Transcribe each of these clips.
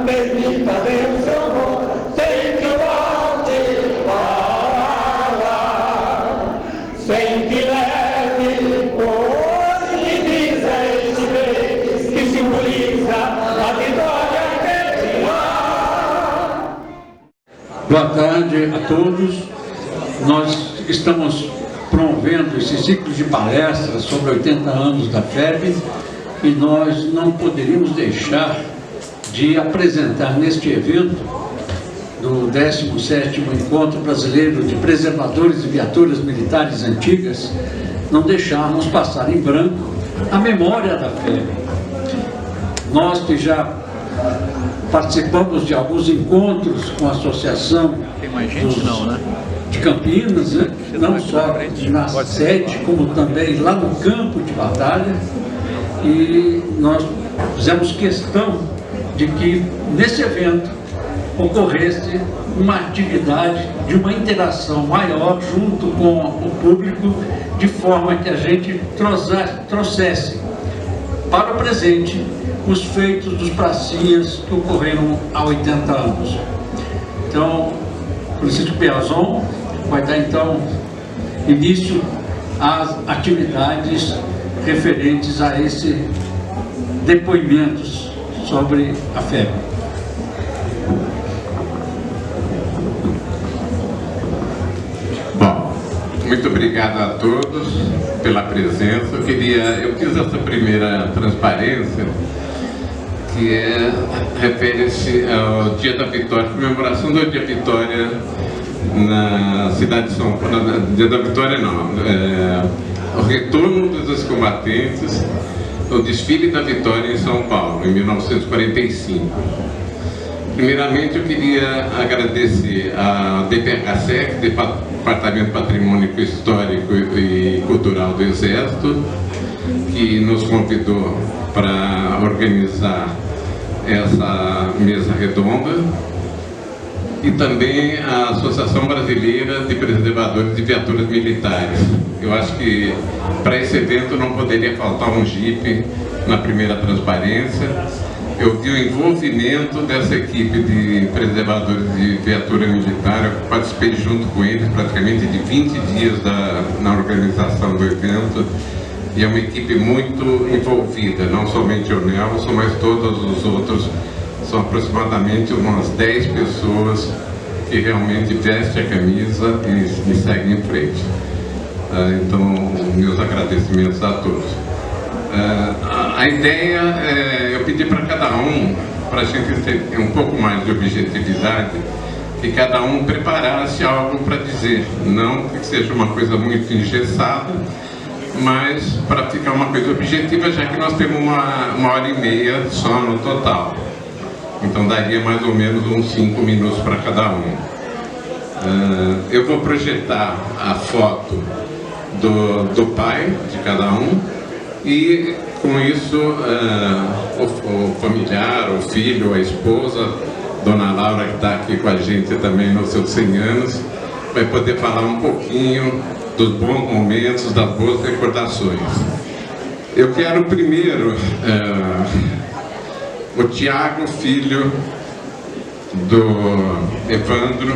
bendita Deus eu vou, sem que volte para, sem que leve hoje que diz este vez, que simboliza a vitória que virá. Boa tarde a todos. Nós estamos promovendo esse ciclo de palestras sobre 80 anos da FEB e nós não poderíamos deixar de apresentar neste evento do 17º Encontro Brasileiro de Preservadores de Viaturas Militares Antigas, não deixarmos passar em branco a memória da FEB. Nós que já participamos de alguns encontros com a associação de Campinas, né? Não só na sede, como também lá no campo de batalha, e nós fizemos questão de que nesse evento ocorresse uma atividade de uma interação maior junto com o público, de forma que a gente trouxesse para o presente os feitos dos pracinhas que ocorreram há 80 anos. Então, Francisco Piazon vai dar então início às atividades referentes a esses depoimentos sobre a FEB. Bom, muito obrigado a todos pela presença. Eu fiz essa primeira transparência, que refere-se ao Dia da Vitória, comemoração do Dia da Vitória na cidade de São Paulo. Dia da Vitória não, o retorno dos combatentes, o desfile da Vitória em São Paulo, em 1945. Primeiramente, eu queria agradecer a DPHSEC, Departamento de Patrimônio Histórico e Cultural do Exército, que nos convidou para organizar essa mesa redonda, e também a Associação Brasileira de Preservadores de Viaturas Militares. Eu acho que para esse evento não poderia faltar um Jeep na primeira transparência. Eu vi o envolvimento dessa equipe de preservadores de viatura militar. Eu participei junto com eles praticamente de 20 dias na organização do evento, e é uma equipe muito envolvida, não somente o Nelson, mas todos os outros. São aproximadamente umas 10 pessoas que realmente vestem a camisa e seguem em frente. Então, meus agradecimentos a todos. A ideia é eu pedir para cada um, para a gente ter um pouco mais de objetividade, que cada um preparasse algo para dizer, não que seja uma coisa muito engessada, mas para ficar uma coisa objetiva, já que nós temos uma hora e meia só no total. Então daria mais ou menos uns 5 minutos para cada um. Eu vou projetar a foto do pai de cada um, e com isso o familiar, o filho, a esposa, Dona Laura, que está aqui com a gente também nos seus 100 anos, vai poder falar um pouquinho dos bons momentos, das boas recordações. Eu quero primeiro... o Tiago, filho do Evandro,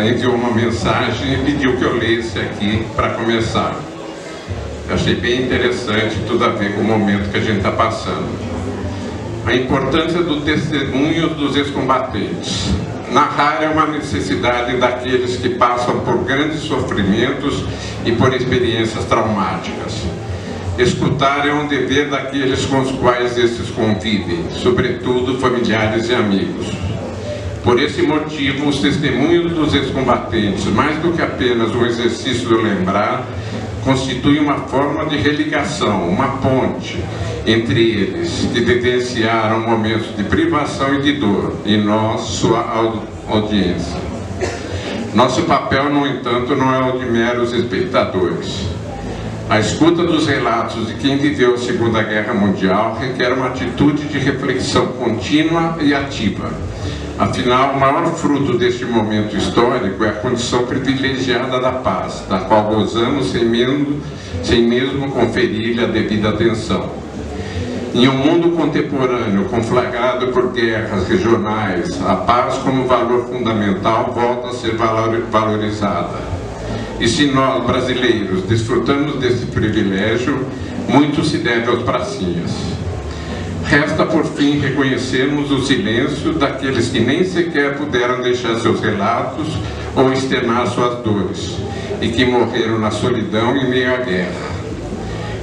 enviou uma mensagem e pediu que eu lesse aqui para começar. Eu achei bem interessante, tudo a ver com o momento que a gente está passando. A importância do testemunho dos ex-combatentes. Narrar é uma necessidade daqueles que passam por grandes sofrimentos e por experiências traumáticas. Escutar é um dever daqueles com os quais esses convivem, sobretudo familiares e amigos. Por esse motivo, os testemunhos dos ex-combatentes, mais do que apenas um exercício do lembrar, constituem uma forma de religação, uma ponte entre eles, que vivenciaram momentos de privação e de dor, e nós, sua audiência. Nosso papel, no entanto, não é o de meros espectadores. A escuta dos relatos de quem viveu a Segunda Guerra Mundial requer uma atitude de reflexão contínua e ativa. Afinal, o maior fruto deste momento histórico é a condição privilegiada da paz, da qual gozamos sem mesmo conferir-lhe a devida atenção. Em um mundo contemporâneo conflagrado por guerras regionais, a paz como valor fundamental volta a ser valorizada. E se nós, brasileiros, desfrutamos desse privilégio, muito se deve aos pracinhas. Resta, por fim, reconhecermos o silêncio daqueles que nem sequer puderam deixar seus relatos ou externar suas dores, e que morreram na solidão em meio à guerra.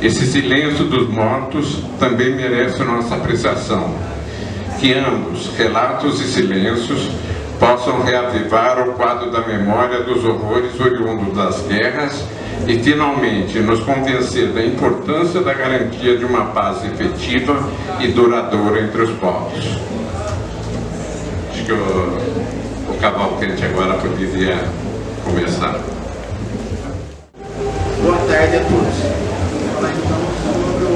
Esse silêncio dos mortos também merece nossa apreciação. Que ambos, relatos e silêncios, possam reavivar o quadro da memória dos horrores oriundos das guerras e, finalmente, nos convencer da importância da garantia de uma paz efetiva e duradoura entre os povos. Acho que o cavalcante agora poderia começar. Boa tarde a todos. Vou falar então sobre o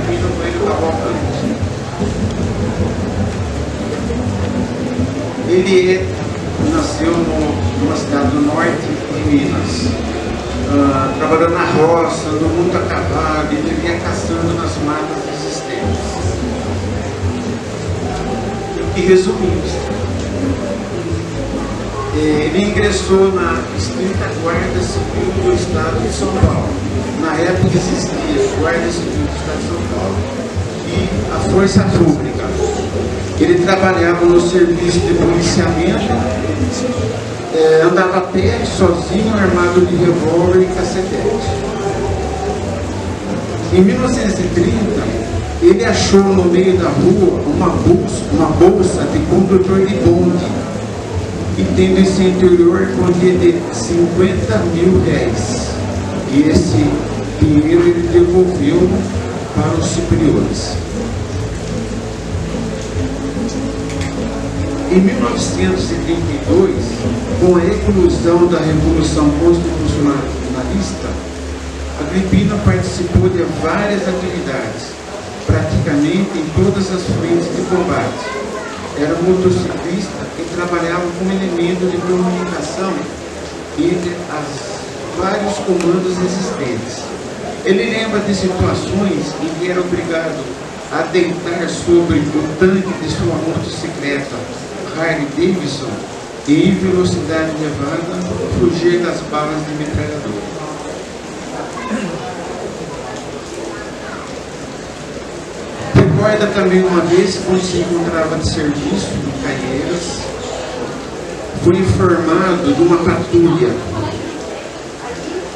Divino Coelho Cavalcante. Ele nasceu numa cidade do norte de Minas. Trabalhando na roça, no mundo a cavalo, ele vivia caçando nas matas existentes. E resumindo, ele ingressou na extinta Guarda Civil do Estado de São Paulo. Na época existia a Guarda Civil do Estado de São Paulo e a Força Pública. Ele trabalhava no serviço de policiamento, andava a pé, sozinho, armado de revólver e cacetete. Em 1930, ele achou no meio da rua uma bolsa de condutor de bonde, e tendo esse interior quantia de 50 mil reais. E esse dinheiro ele devolveu para os superiores. Em 1932, com a eclosão da Revolução Constitucionalista, Agripino participou de várias atividades, praticamente em todas as frentes de combate. Era motociclista e trabalhava como elemento de comunicação entre os vários comandos existentes. Ele lembra de situações em que era obrigado a deitar sobre o tanque de sua motocicleta Harley Davidson e, em velocidade elevada, fugir das balas de metralhadora. Recorda também uma vez, quando se encontrava de serviço em Caieiras, foi informado de uma patrulha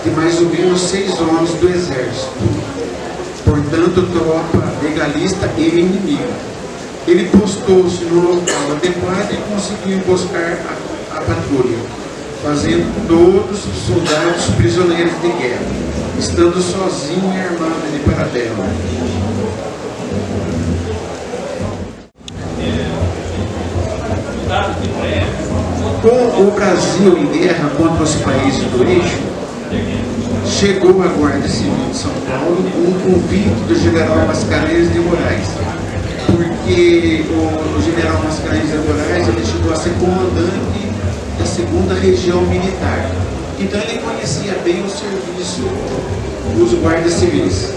de mais ou menos 6 homens do exército, portanto tropa legalista e inimigo. Ele postou-se no local adequado e conseguiu emboscar a patrulha, fazendo todos os soldados prisioneiros de guerra, estando sozinho e armado de paradela. Com o Brasil em guerra contra os países do eixo, chegou à Guarda Civil de São Paulo um convite do general Mascarenhas de Moraes, porque o general Mascarenhas de Moraes ele chegou a ser comandante da 2ª Região Militar. Então ele conhecia bem o serviço dos guardas civis.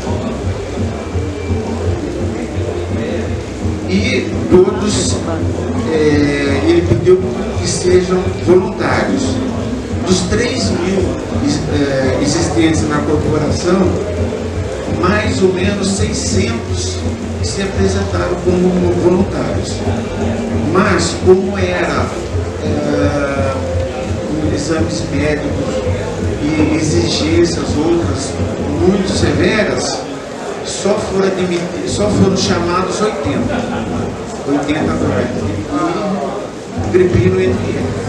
E todos, ele pediu que sejam voluntários. Dos 3.000 existentes na corporação, mais ou menos 600 se apresentaram como voluntários. Mas, como era exames médicos e exigências outras muito severas, só foram chamados 80 guardas, e Agripino entre eles.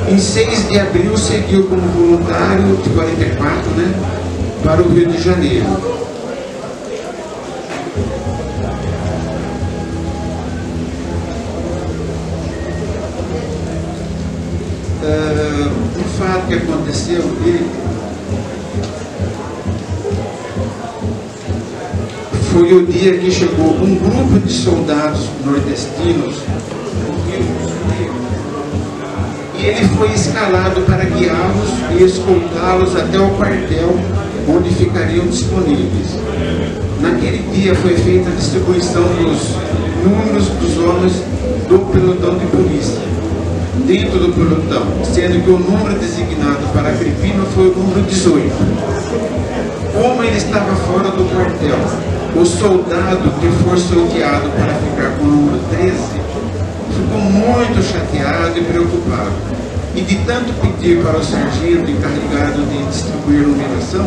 Em 6 de abril seguiu como voluntário de 44, para o Rio de Janeiro. Um fato que aconteceu, foi o dia que chegou um grupo de soldados nordestinos no Rio de Janeiro, e ele foi escalado para guiá-los e escoltá-los até o quartel onde ficariam disponíveis. Naquele dia foi feita a distribuição dos números dos homens do pelotão de polícia, dentro do pelotão, sendo que o número designado para Agripino foi o número 18. Como ele estava fora do quartel, o soldado que for sorteado para ficar com o número 13 ficou muito chateado e preocupado. E de tanto pedir para o sargento encarregado de distribuir a numeração,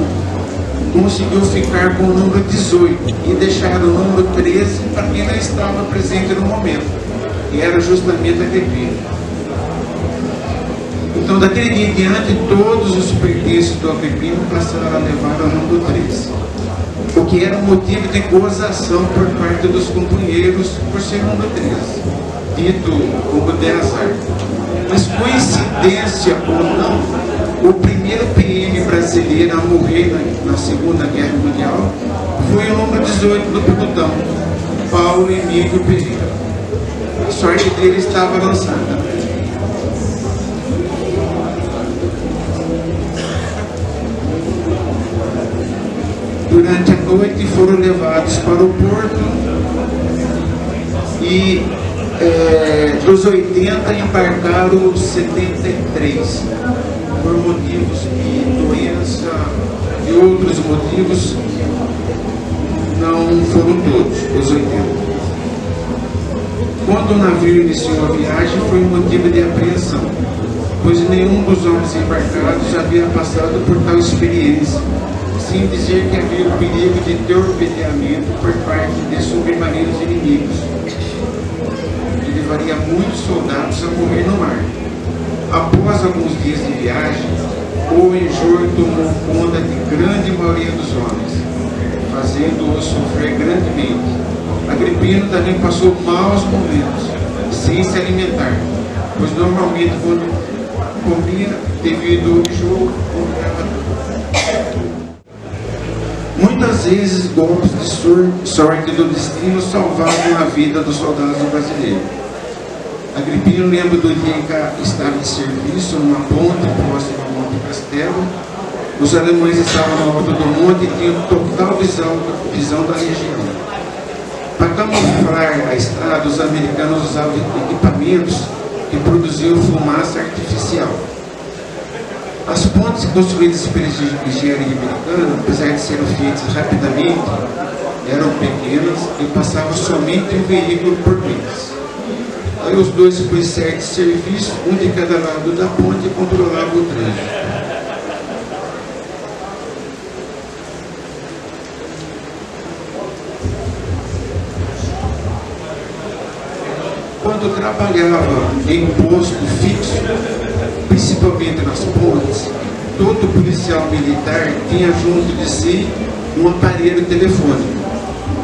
conseguiu ficar com o número 18 e deixar o número 13 para quem não estava presente no momento, e era justamente Agripino. Então, daquele dia em diante, todos os pertences do Agripino passaram a levar o número 13, o que era um motivo de gozação por parte dos companheiros por ser o número 13, dito como de azar. Mas, coincidência ou não, o primeiro PM brasileiro a morrer na Segunda Guerra Mundial foi o número 18 do pelotão, Paulo Emílio Pereira. A sorte dele estava lançada. Durante a noite foram levados para o porto e dos 80 embarcaram 73 por motivos de doença e outros motivos. Não foram todos os 80. Quando o navio iniciou a viagem, foi um motivo de apreensão, pois nenhum dos homens embarcados havia passado por tal experiência, sem dizer que havia o perigo de torpedeamento por parte de submarinos inimigos, que levaria muitos soldados a morrer no mar. Após alguns dias de viagem, o enjoo tomou conta de grande maioria dos homens, fazendo-os sofrer grandemente. Agripino também passou maus momentos, sem se alimentar, pois normalmente quando comia, devido ao enjoo, muitas vezes golpes de sorte do destino salvavam a vida dos soldados brasileiros. Agripino lembra do dia em que estava de serviço numa ponte próxima ao Monte Castelo. Os alemães estavam na alta do monte e tinham total visão da região. Para camuflar a estrada, os americanos usavam equipamentos que produziam fumaça artificial. As pontes construídas pela engenharia americana, apesar de serem feitas rapidamente, eram pequenas e passavam somente um veículo por vez. Aí os dois policiais de serviço, um de cada lado da ponte, controlavam o trânsito. Quando trabalhava em posto fixo, principalmente nas pontes, todo policial militar tinha junto de si um aparelho telefônico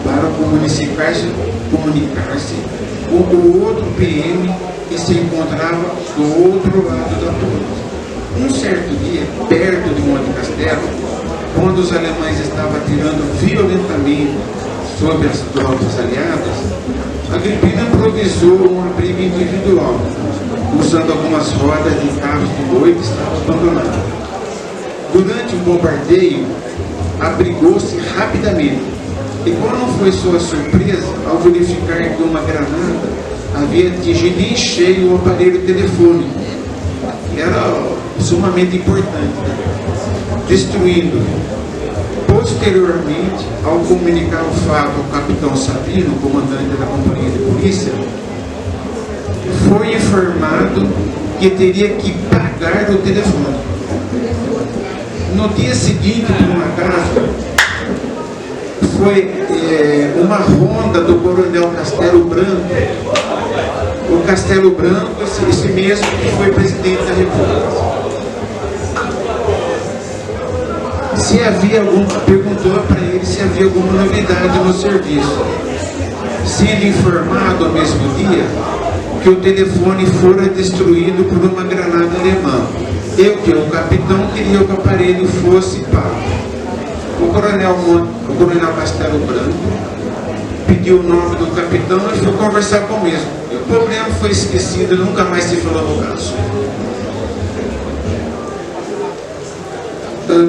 para comunicar-se com o outro PM que se encontrava do outro lado da ponte. Um certo dia, perto de Monte Castelo, quando os alemães estavam atirando violentamente sobre as tropas aliadas, Agripino improvisou um abrigo individual, usando algumas rodas de carros de boi que estavam abandonados. Durante o bombardeio, abrigou-se rapidamente. E qual não foi sua surpresa ao verificar que uma granada havia atingido em cheio o aparelho telefônico, que era sumamente importante, destruindo. Posteriormente, ao comunicar o fato ao capitão Sabino, comandante da companhia de polícia, foi informado que teria que pagar o telefone. No dia seguinte, por um acaso, foi uma ronda do coronel Castelo Branco. O Castelo Branco, esse mesmo que foi presidente da República. Perguntou para ele se havia alguma novidade no serviço, sendo informado ao mesmo dia que o telefone fora destruído por uma granada alemã e que o capitão queria que o aparelho fosse pago. O coronel Castelo Branco pediu o nome do capitão e foi conversar com o mesmo. E o problema foi esquecido, nunca mais se falou no caso.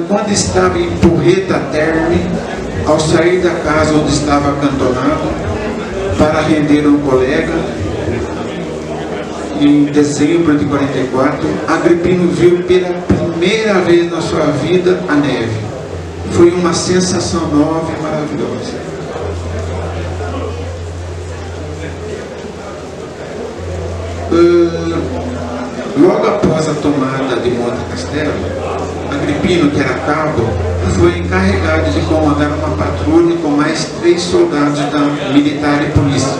quando estava em Porreta Terme, ao sair da casa onde estava acantonado para render um colega, em dezembro de 44, Agripino viu pela primeira vez na sua vida a neve. Foi uma sensação nova e maravilhosa. Logo após a tomada de Monte Castelo, Agripino, que era cabo, foi encarregado de comandar uma patrulha com mais 3 soldados da militar e polícia,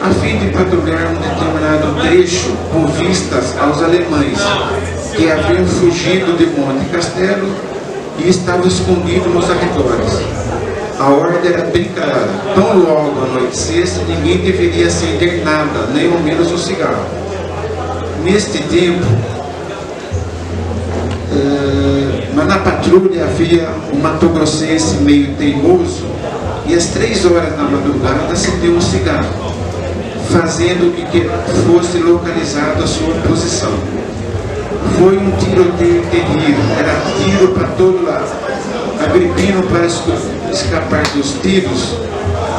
a fim de patrulhar um determinado trecho com vistas aos alemães que haviam fugido de Monte Castelo e estavam escondidos nos arredores. A ordem era bem clara: tão logo anoitecesse, ninguém deveria acender nada, nem ao menos um cigarro. Neste tempo, mas na patrulha havia um matogrossense meio teimoso, e às 3 horas da madrugada acendeu um cigarro, fazendo que fosse localizada a sua posição. Foi um tiroteio terrível, era tiro para todo lado. Agripino, para escapar dos tiros,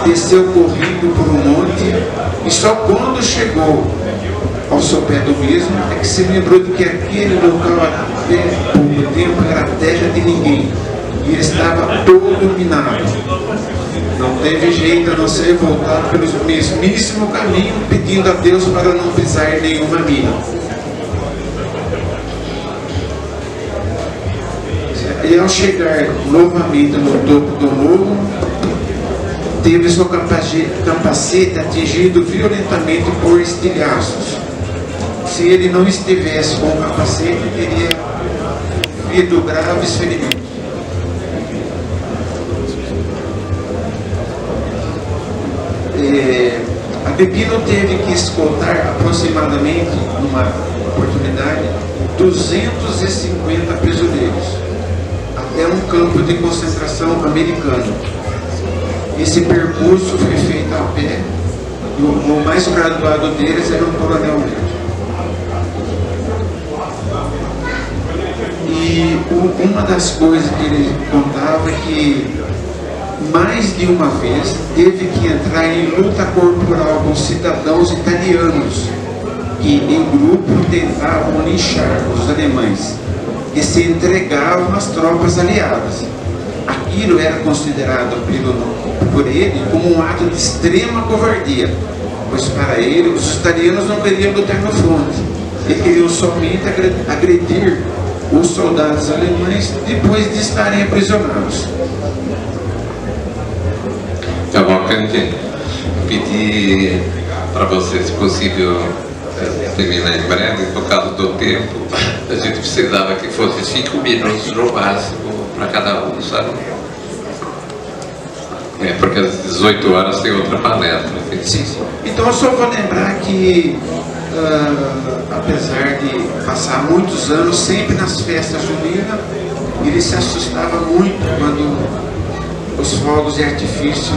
desceu correndo por um monte, e só quando chegou ao sopé do mesmo é que se lembrou de que aquele local até pouco tempo era terra de ninguém, e ele estava todo minado. Não teve jeito a não ser voltar pelo mesmíssimo caminho, pedindo a Deus para não pisar em nenhuma mina. E ao chegar novamente no topo do morro, teve seu capacete atingido violentamente por estilhaços. Se ele não estivesse com o capacete, teria sofrido graves ferimentos. Agripino teve que escoltar aproximadamente, numa oportunidade, 250 prisioneiros até um campo de concentração americano. Esse percurso foi feito a pé, e o mais graduado deles era um coronel médio. E uma das coisas que ele contava é que mais de uma vez teve que entrar em luta corporal com cidadãos italianos que em grupo tentavam linchar os alemães e se entregavam às tropas aliadas. Aquilo era considerado por ele como um ato de extrema covardia, pois para ele os italianos não queriam lutar no fronte e queriam somente agredir os soldados alemães depois de estarem aprisionados. Cavalcante, pedir para você, se possível, terminar em breve, por causa do tempo. A gente precisava que fosse 5 minutos no máximo para cada um, sabe? Porque às 18 horas tem outra palestra. Sim. Então eu só vou lembrar que, apesar de passar muitos anos sempre nas festas juninas, ele se assustava muito quando os fogos de artifício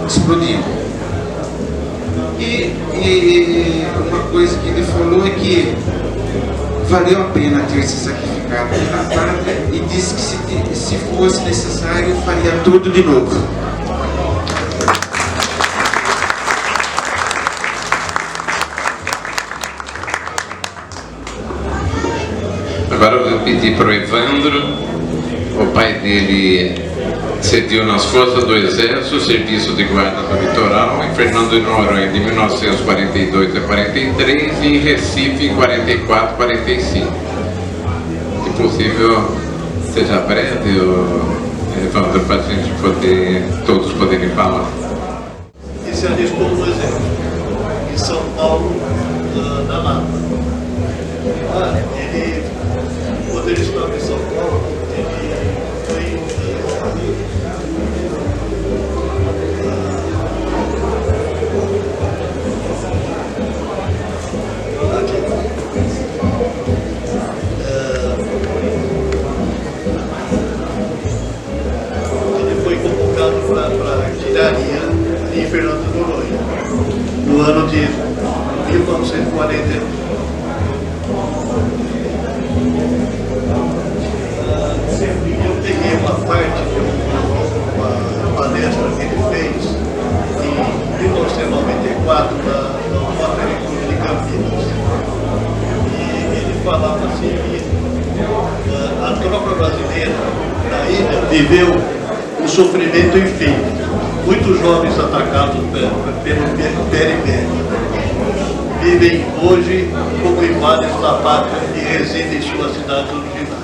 explodiam. E uma coisa que ele falou é que valeu a pena ter se sacrificado pela pátria, e disse que se fosse necessário faria tudo de novo. Agora eu vou pedir para o Evandro. O pai dele serviu nas forças do Exército, serviço de guarda do litoral, em Fernando de Noronha de 1942 a 43 e em Recife em 44 a 45. Se possível, seja breve, Evandro, para a gente poder, todos poderem falar. Esse alistou no Exército, em São Paulo, na Lapa. Ele, quando ele estava em São Paulo, ele foi convocado para a artilharia em Fernando de Noronha, no ano de 1941. Eu peguei uma parte de uma palestra que ele fez em 1994 na Prefeitura de Campinas. E ele falava assim que a tropa brasileira na ilha viveu um sofrimento infinito. Muitos jovens atacados pelo Berbere vivem hoje como invades da pátria e residem em suas cidades originais.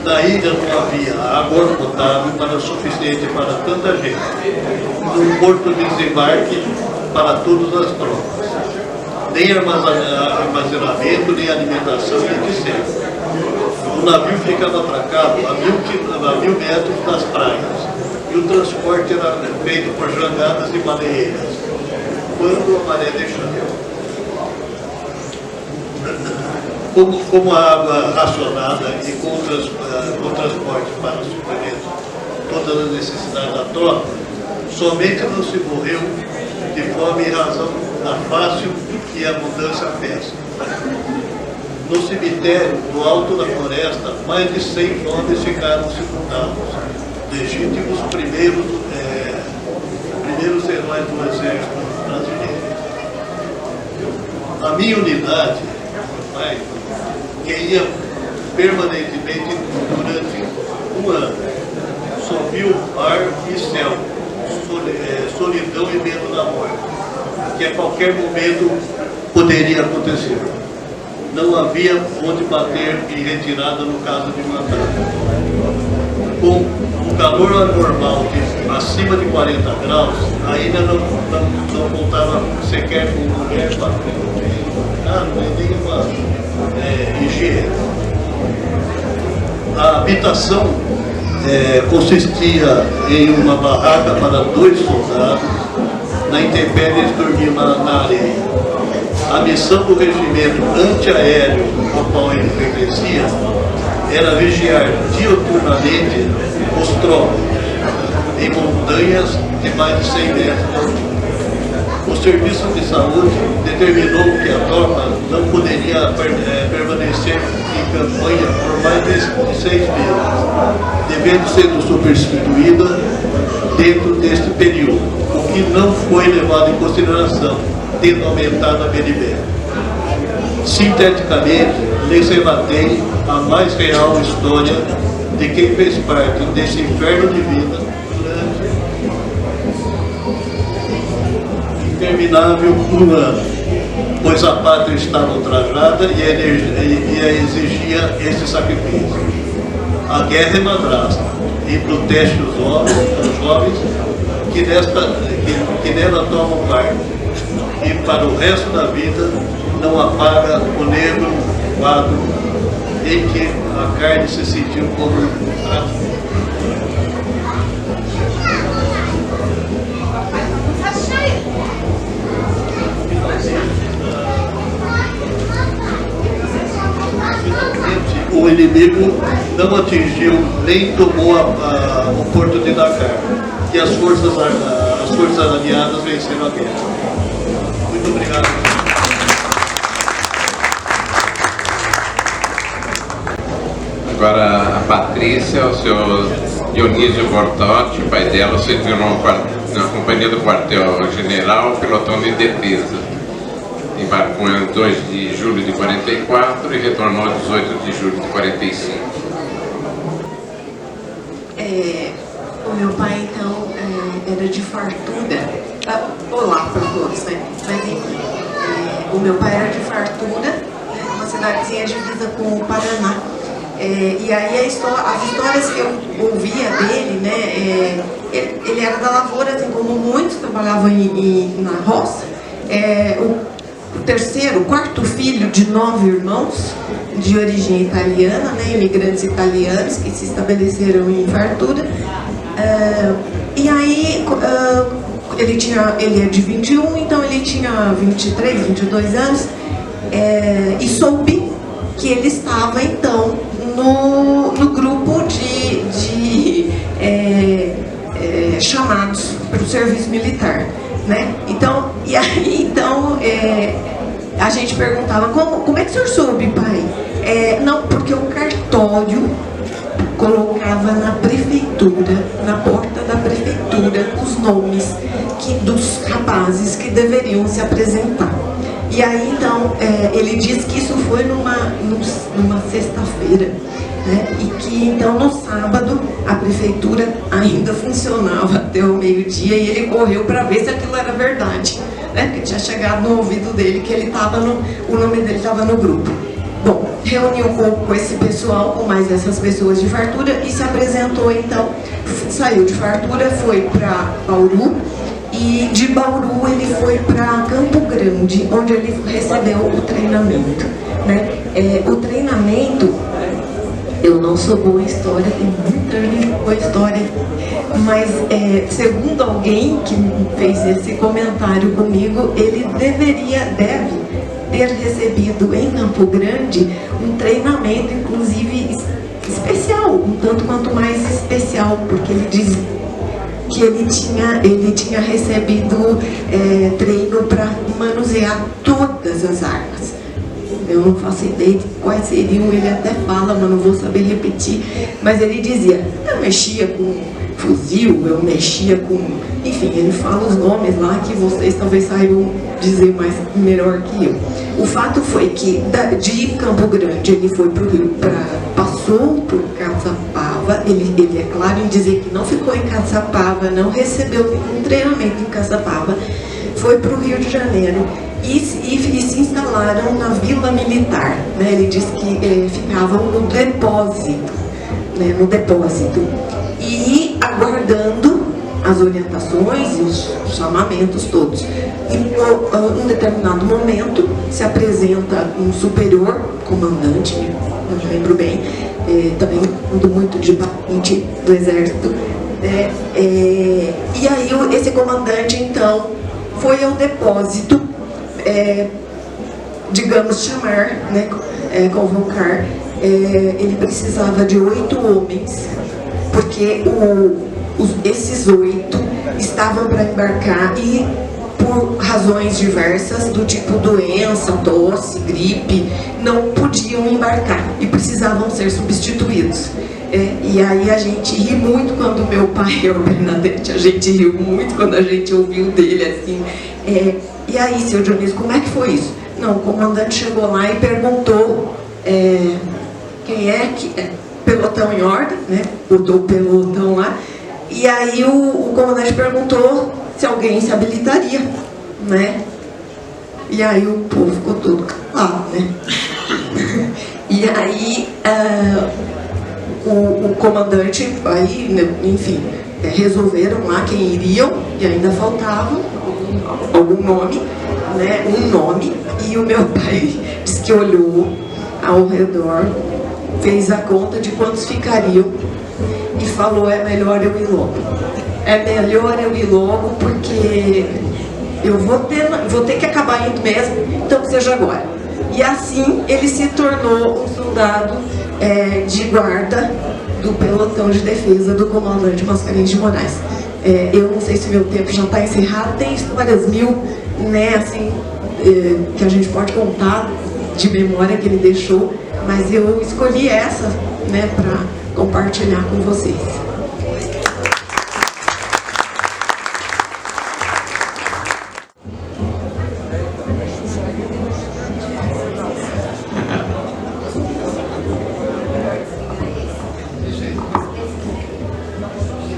Na ilha não havia água potável suficiente para tanta gente, um porto de desembarque para todas as tropas, nem armazenamento, nem alimentação, etc. O navio ficava atracado a 1000 metros das praias e o transporte era feito por jangadas e marinheiras, quando a maré deixava. Como a água racionada e com o transporte para suprir todas as necessidades da tropa, somente não se morreu de fome em razão da fácil e abundância pesca. No cemitério, no alto da floresta, mais de 100 jovens ficaram sepultados, legítimos primeiros heróis do exército brasileiro. A minha unidade, que ia permanentemente durante um ano, só viu mar e céu, solidão e medo da morte, que a qualquer momento poderia acontecer. Não havia onde bater em retirada no caso de matar. Com um calor anormal de acima de 40 graus, ainda não voltava sequer com mulher para não é nenhuma higiene. A habitação consistia em uma barraca para 2 soldados, na intempérie eles dormiam na areia. A missão do regimento antiaéreo ao qual ele pertencia era vigiar diuturnamente os trópicos, em montanhas de mais de 100 metros. O Serviço de Saúde determinou que a tropa não poderia permanecer em campanha por mais de 6 meses, devendo ser substituída dentro deste período, o que não foi levado em consideração, tendo aumentado a Berbere. Sinteticamente, lhes relatei a mais real história de quem fez parte desse inferno de vida durante interminável um ano, pois a pátria estava ultrajada e exigia esse sacrifício. A guerra é madrasta, embrutece os jovens que nela tomam parte, e para o resto da vida não apaga o negro quadro em que a carne se sentiu como trapo. O inimigo não atingiu nem tomou o porto de Dakar, e as forças aliadas venceram a guerra. Muito obrigado. Agora a Patrícia, o senhor Dionísio Bortotti, o pai dela, serviu na companhia do quartel-general, pelotão de defesa. Embarcou em 2 de julho de 44 e retornou em 18 de julho de 45. O meu pai, então, era de Fartura. Olá para todos, né? Mas enfim, o meu pai era de Fartura, uma cidadezinha divisa com o Paraná. E aí as histórias que eu ouvia dele, né? Ele era da lavoura, assim como muitos trabalhavam na roça. O quarto filho de 9 irmãos de origem italiana, né, imigrantes italianos que se estabeleceram em Fartura. E aí ele é de 21, então ele tinha 23, 22 anos, e soube que ele estava então no grupo de chamados para o serviço militar, né? Então, e aí a gente perguntava, como é que o senhor soube, pai? Não, porque o cartório colocava na prefeitura, na porta da prefeitura, os nomes dos rapazes que deveriam se apresentar. E aí, então, ele diz que isso foi numa sexta-feira, né? E que, então, no sábado, a prefeitura ainda funcionava até o meio-dia e ele correu para ver se aquilo era verdade, né? Porque tinha chegado no ouvido dele que o nome dele estava no grupo. Bom, reuniu com esse pessoal, com mais essas pessoas de Fartura e se apresentou, então, saiu de Fartura, foi para Bauru. E de Bauru ele foi para Campo Grande, onde ele recebeu o treinamento, né? O treinamento, eu não sou boa em história, tem muita gente boa em história, mas segundo alguém que fez esse comentário comigo, ele deve ter recebido em Campo Grande um treinamento, inclusive especial, um tanto quanto mais especial, porque ele diz que ele tinha recebido treino para manusear todas as armas. Eu não faço ideia de quais seriam, ele até fala, mas não vou saber repetir. Mas ele dizia, eu mexia com fuzil, eu mexia com... Enfim, ele fala os nomes lá que vocês talvez saibam dizer melhor que eu. O fato foi que de Campo Grande ele foi para o Rio, passou por Caçapava, ele é claro em dizer que não ficou em Caçapava, não recebeu nenhum treinamento em Caçapava, foi para o Rio de Janeiro e se instalaram na Vila Militar, né? Ele disse que ficavam no depósito, né? No depósito, e aguardando as orientações e os chamamentos todos. E em um determinado momento se apresenta um superior, comandante, não lembro bem, também muito de patente do exército, e aí esse comandante então foi ao depósito, digamos chamar, né, convocar, ele precisava de 8 homens, porque esses 8 estavam para embarcar e por razões diversas, do tipo doença, tosse, gripe, não podiam embarcar e precisavam ser substituídos. E aí a gente ri muito quando meu pai, o Bernadette, a gente riu muito quando a gente ouviu dele assim. E aí, seu Dionísio, como é que foi isso? Não, o comandante chegou lá e perguntou quem é que... pelotão em ordem, né? Botou o pelotão lá. E aí o comandante perguntou se alguém se habilitaria, né? E aí o povo ficou todo calado, né? E aí o comandante, aí, enfim, resolveram lá quem iriam, e ainda faltava algum nome, né? Um nome, e o meu pai disse que olhou ao redor, fez a conta de quantos ficariam e falou, é melhor eu ir logo. É melhor eu ir logo porque eu vou ter que acabar indo mesmo, então seja agora. E assim ele se tornou um soldado de guarda do pelotão de defesa do comandante Mascarenhas de Moraes. Eu não sei se meu tempo já está encerrado, tem histórias mil, né, assim, que a gente pode contar de memória que ele deixou, mas eu escolhi essa, né, para compartilhar com vocês.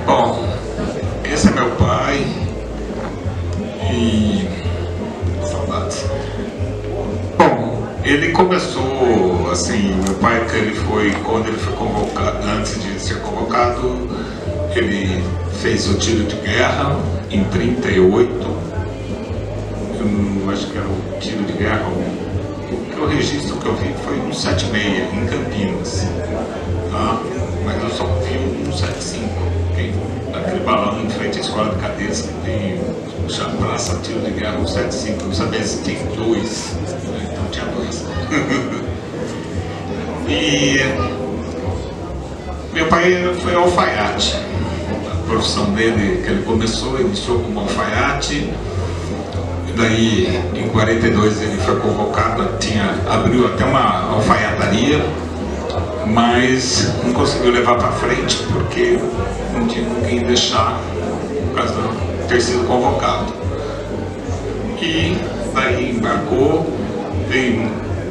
Bom, esse é meu pai e saudades. Bom, ele começou assim, meu pai, que ele foi, quando ele foi convocado, antes de ser convocado, ele fez o tiro de guerra em 38. Eu acho que era o tiro de guerra, o registro que eu vi foi no 76, em Campinas, tá? Mas eu só vi no 75, okay? Aquele balão em frente à escola de cadeiras que tem praça tiro de guerra, o 75, não sabia se tem 2, né? Então tinha 2. E meu pai foi alfaiate. A profissão dele, que ele começou, iniciou como alfaiate. Daí, em 42, ele foi convocado, abriu até uma alfaiataria. mas não conseguiu levar para frente porque não tinha com quem deixar por causa de ter sido convocado. E daí embarcou, tem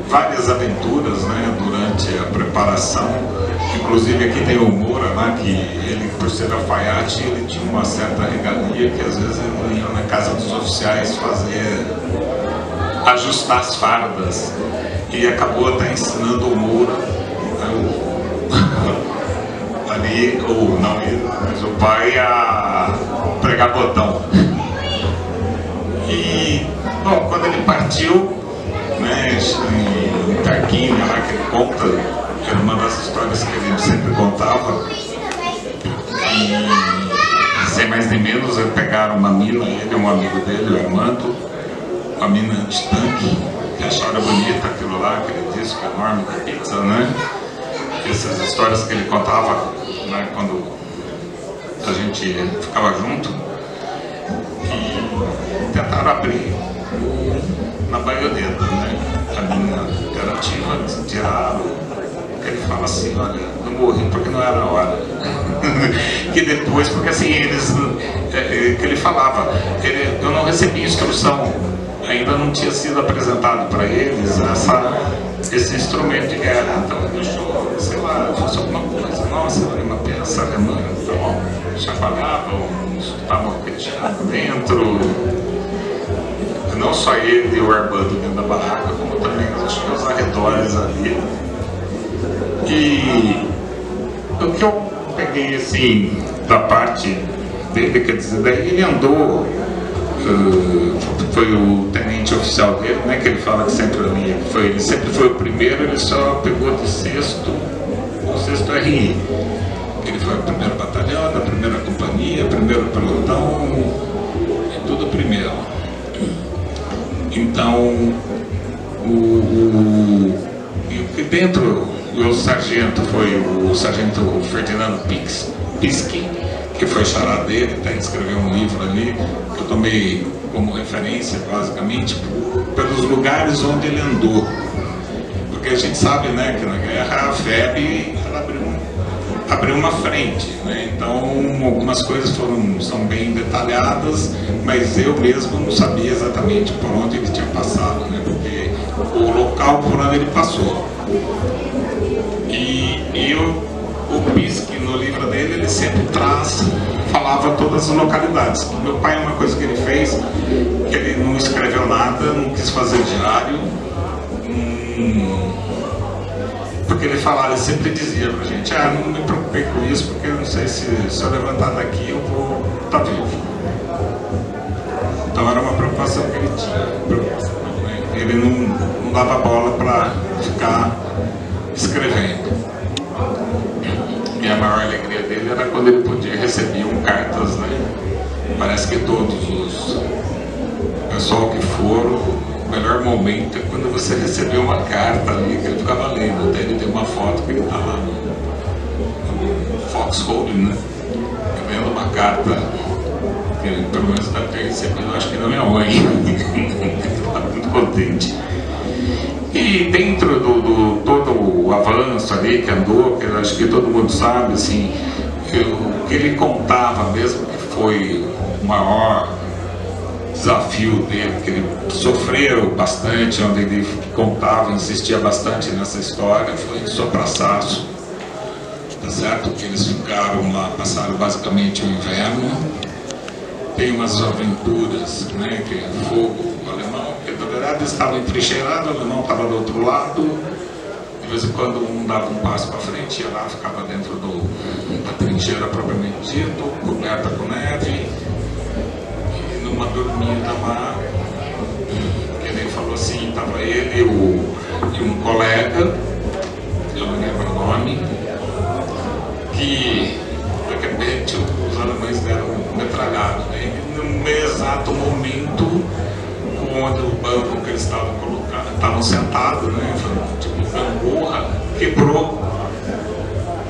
várias aventuras, né, durante a preparação. Inclusive aqui tem o Moura, né, que ele, por ser alfaiate, ele tinha uma certa regalia que às vezes ele ia na casa dos oficiais ajustar as fardas, e acabou até ensinando o Moura, ali, ou não ele, mas o pai, a pregar botão. E, bom, quando ele partiu, né, em Tarquínia, lá que ele conta, era uma das histórias que ele sempre contava, e sem mais nem menos, eles pegaram uma mina, ele e um amigo dele, o Armando, uma mina antitanque, que acharam bonita aquilo lá, aquele disco enorme da pizza, né? Essas histórias que ele contava, né, quando a gente ficava junto, e tentaram abrir na baioneta, né? A mina era ativa, eles tiraram. Ele fala assim, olha, eu morri porque não era a hora. Que depois, porque assim, eles, que ele falava, eu não recebi instrução, ainda não tinha sido apresentado para eles esse instrumento de guerra, então ele deixou, sei lá, fosse alguma coisa, nossa, era uma peça alemã, então chacoalhavam, estavam petejando dentro, não só ele e o Armando dentro da barraca, como também os arredores ali. E o que eu peguei assim da parte dele, quer dizer, daí ele andou, foi o tenente oficial dele, né, que ele fala que sempre ali, ele sempre foi o primeiro, ele só pegou do sexto RI. Ele foi o primeiro batalhão, da primeira companhia, primeiro pelotão, e tudo primeiro. Então, e dentro, o sargento foi o sargento Ferdinando Pischi, que foi chará dele, até escreveu um livro ali, que eu tomei como referência, basicamente, pelos lugares onde ele andou. Porque a gente sabe, né, que na guerra a FEB ela abriu uma frente, né? Então algumas coisas são bem detalhadas, mas eu mesmo não sabia exatamente por onde ele tinha passado, né? Porque o local por onde ele passou. E o Pischi, no livro dele, ele sempre falava todas as localidades. Meu pai, uma coisa que ele fez, que ele não escreveu nada, não quis fazer diário, porque ele falava, ele sempre dizia pra gente, não me preocupei com isso, porque eu não sei se eu levantar daqui eu vou estar vivo. Então era uma preocupação que ele tinha. Ele não dava bola para ficar escrevendo. E a maior alegria dele era quando ele podia receber cartas, né? Parece que todos os pessoal que foram, o melhor momento é quando você recebeu uma carta ali, que ele ficava lendo. Até ele deu uma foto que ele está lá no Foxhole, né? Lendo uma carta que ele, pelo menos deve ter recebido, acho que da minha mãe. Ele estava muito contente. E dentro do todo o avanço ali que andou, que eu acho que todo mundo sabe, assim, o que ele contava mesmo, que foi o maior desafio dele, que ele sofreu bastante, onde ele contava, insistia bastante nessa história, foi em Sopraçaço, tá certo? Que eles ficaram lá, passaram basicamente o inverno. Tem umas aventuras, né, que é fogo alemão, que na verdade estava entrincheirado, o alemão estava do outro lado, de vez em quando um dava um passo para frente, ia lá, ficava dentro da trincheira propriamente dito, coberta com neve, e numa dormida lá, que ele falou assim, estava ele e um colega, eu não lembro o nome, que de repente os alemães deram metralhado, né? No exato momento onde o banco que eles estavam sentados, né? Tipo gangorra, quebrou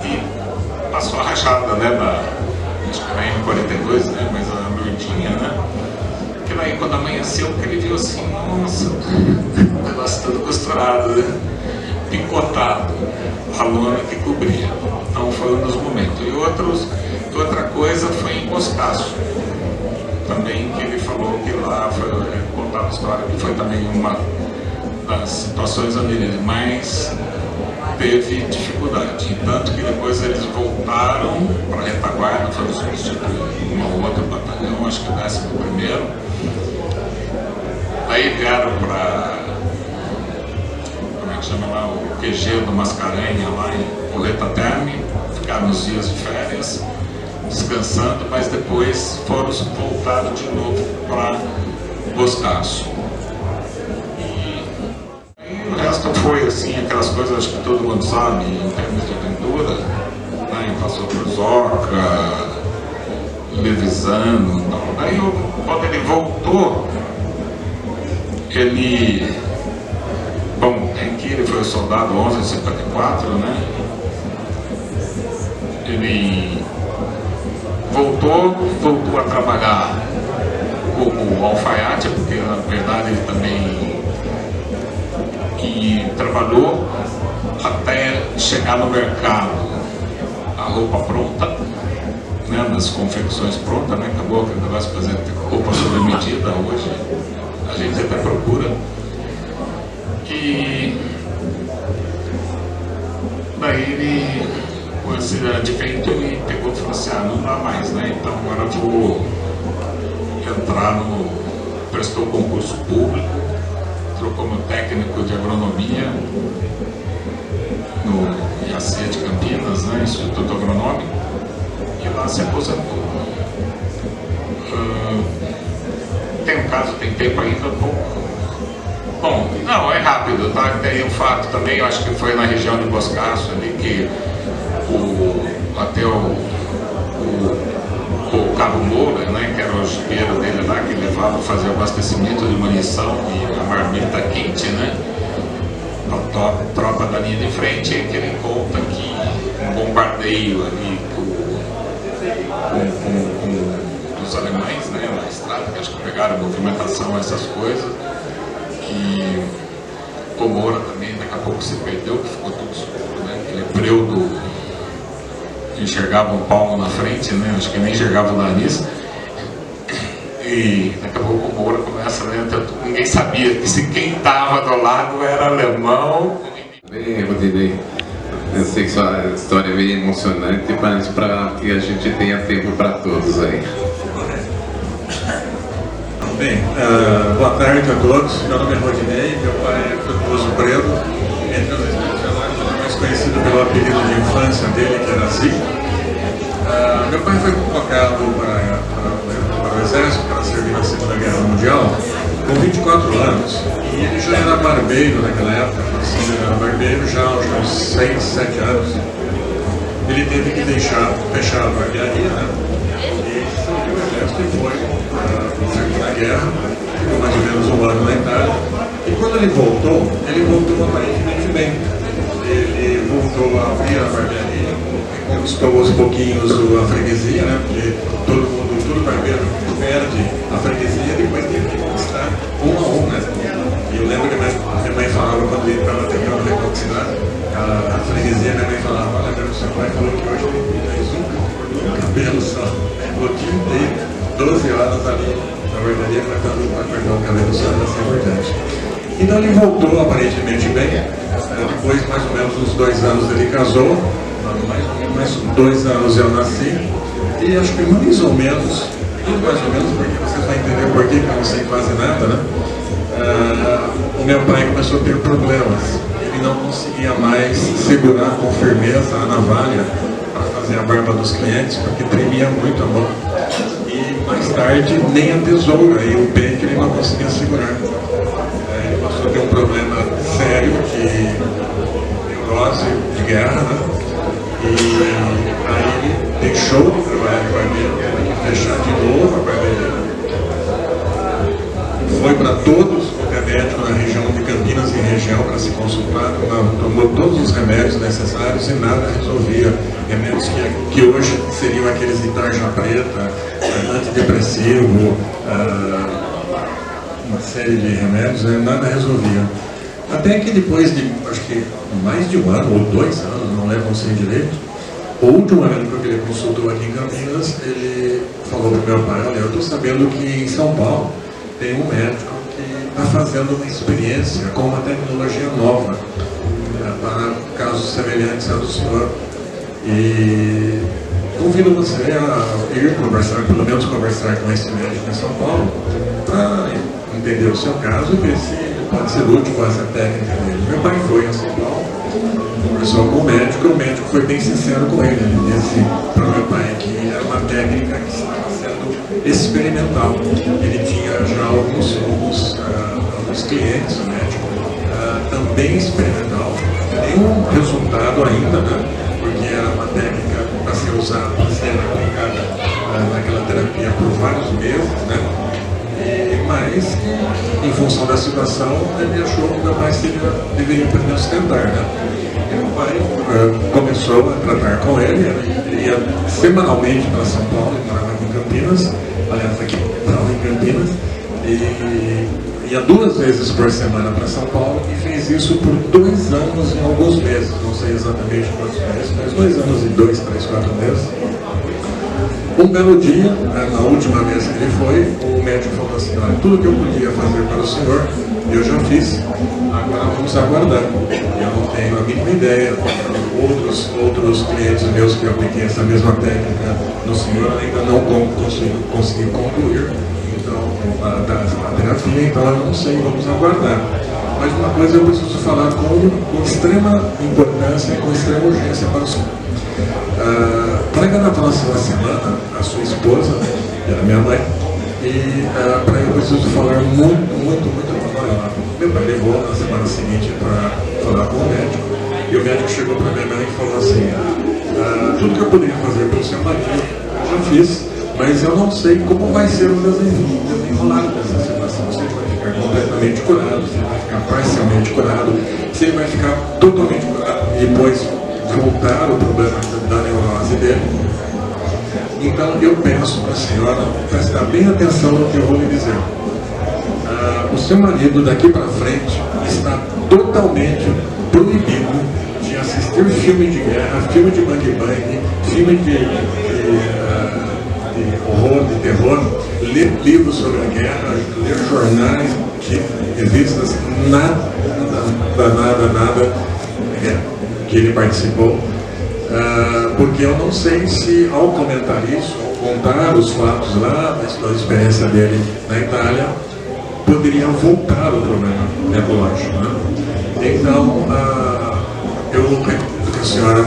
e passou a rachada, né? Acho que na M42, né? Mas a lourdinha, né? Que daí quando amanheceu, que ele viu assim, nossa, o negócio todo costurado, né? picotado a lona que cobria. Então foi um dos momentos. E outra coisa foi em Boscaço, também, que ele falou que lá, ele contava a história, que foi também uma das situações onde ele mais teve dificuldade. Tanto que depois eles voltaram para a retaguarda, foram substituir uma outra batalhão, acho que o 11º. Aí vieram para, como é que chama lá, o QG do Mascarenha, lá em Coleta Terme, ficaram uns dias de férias, descansando, mas depois voltaram de novo para Boscaço. E o resto foi assim, aquelas coisas, acho que todo mundo sabe, em termos de aventura, né? Passou por Zoca, Levisano, então. Daí quando ele voltou, bom, aqui ele foi o soldado 1154, né? Ele voltou a trabalhar como alfaiate, porque na verdade ele também trabalhou até chegar no mercado a roupa pronta, né, nas confecções prontas, né, acabou aquele negócio de fazer roupa sob medida, hoje a gente até procura. E daí ele, com esse advento, ele pegou e falou assim, não dá mais, né, então agora eu vou entrar prestou concurso público, entrou como técnico de agronomia no IAC de Campinas, né, Instituto Agronômico, e lá se aposentou. Tem tempo ainda, bom, não, é rápido, tá? Tem um fato também, eu acho que foi na região de Boscaço ali que até o Cabo Moura, né, que era o jipeiro dele lá, que levava a fazer abastecimento de munição e a marmita quente, né, a tropa da linha de frente, que ele conta que um bombardeio ali com os alemães, né, na estrada, que acho que pegaram movimentação, essas coisas, e o Moura também daqui a pouco se perdeu, que ficou tudo escuro, né, aquele breu enxergava um palmo na frente, né, acho que nem enxergava o nariz, e daqui a pouco o Moura começa, né, ninguém sabia se quem estava do lado era alemão. Bem, Rodinei, eu sei que sua história é bem emocionante, mas para que a gente tenha tempo para todos aí. Bem, boa tarde a todos. Meu nome é Rodinei, meu pai é Frutuoso Breno, entre os personagens mais conhecido pelo apelido de infância dele, que era Zico. Meu pai foi convocado para o exército para servir na Segunda Guerra Mundial com 24 anos, e ele já era barbeiro naquela época, assim, ele era barbeiro já aos uns 6, 7 anos. Ele teve que fechar a barbearia, né? E serviu o exército e foi na guerra, ficou mais ou menos um ano na Itália, e quando ele voltou aparentemente bem. Ele voltou a abrir a barbearia, conquistou aos pouquinhos a freguesia, né, porque todo barbeiro perde a freguesia e depois tem que conquistar um a um, né. E eu lembro que minha mãe falava, quando ele estava tentando reconquistar a freguesia, minha mãe falava, olha, seu pai falou que hoje ele fez um cabelo só, o dia inteiro, 12 horas ali na barbearia para cortar o cabelo só, assim por diante. Então ele voltou aparentemente bem, depois mais ou menos uns 2 anos ele casou, mais 2 anos eu nasci, e acho que mais ou menos, tudo mais ou menos, porque você vai entender por que eu não sei quase nada, né? O meu pai começou a ter problemas, ele não conseguia mais segurar com firmeza a navalha para fazer a barba dos clientes, porque tremia muito a mão. E mais tarde nem a tesoura e o pente ele não conseguia segurar. Ele passou a ter um problema sério de neurose de guerra, né? E aí ele deixou de trabalhar de barbeiro, teve que fechar de novo a barbearia. Foi para todos os médicos na região de Campinas e região para se consultar, tomou todos os remédios necessários e nada resolvia. Remédios que hoje seriam aqueles de tarja preta, antidepressivo, uma série de remédios, nada resolvia. Até que depois de, acho que mais de 1 ano ou 2 anos, não lembro, não sei direito, o último médico que ele consultou aqui em Campinas, ele falou para o meu pai: olha, eu estou sabendo que em São Paulo tem um médico que está fazendo uma experiência com uma tecnologia nova para casos semelhantes ao do senhor. E convido você a ir conversar, pelo menos conversar com esse médico em São Paulo, para entender o seu caso e ver se pode ser útil com essa técnica dele. Meu pai foi a São Paulo, conversou com o médico foi bem sincero com ele. Ele disse para o meu pai que era uma técnica que estava sendo experimental. Ele tinha já alguns clientes, o médico, também experimental. Nenhum resultado ainda, né? Porque era uma técnica para ser usada, para ser aplicada naquela terapia por vários meses, né? Mas, em função da situação, ele achou que meu pai deveria pelo menos tentar, né? E meu pai começou a tratar com ele ia semanalmente para São Paulo, ele morava aqui em Campinas, aliás, aqui em Campinas, e ia 2 vezes por semana para São Paulo e fez isso por 2 anos e alguns meses, não sei exatamente quantos meses, mas 2 anos e 2, 3, 4 meses. Um belo dia, na última vez que ele foi, o médico falou assim: olha, tudo que eu podia fazer para o senhor, eu já fiz, agora vamos aguardar. Eu não tenho a mínima ideia, outros clientes meus que eu apliquei essa mesma técnica no senhor ainda não consegui concluir a terapia, então eu não sei, vamos aguardar. Mas uma coisa eu preciso falar com extrema importância e com extrema urgência para o senhor. Para na próxima semana, a sua esposa, a minha mãe, e para eu preciso falar muito com ela. Meu pai levou na semana seguinte para falar com o médico, e o médico chegou para minha mãe e falou assim: tudo que eu poderia fazer para o seu marido, eu já fiz, mas eu não sei como vai ser o desenrolar dessa situação. Se ele vai ficar completamente curado, se ele vai ficar parcialmente curado, se ele vai ficar totalmente curado e depois voltar o problema da neurose dele. Então eu peço para a senhora prestar bem atenção no que eu vou lhe dizer. O seu marido daqui para frente está totalmente proibido de assistir filme de guerra, filme de bang-bang, filme de horror, de terror, ler livros sobre a guerra, ler jornais, revistas, nada que ele participou, porque eu não sei se ao comentar isso, ao contar os fatos lá da experiência dele na Itália, poderia voltar o problema neurológico, né? Então, eu recomendo que a senhora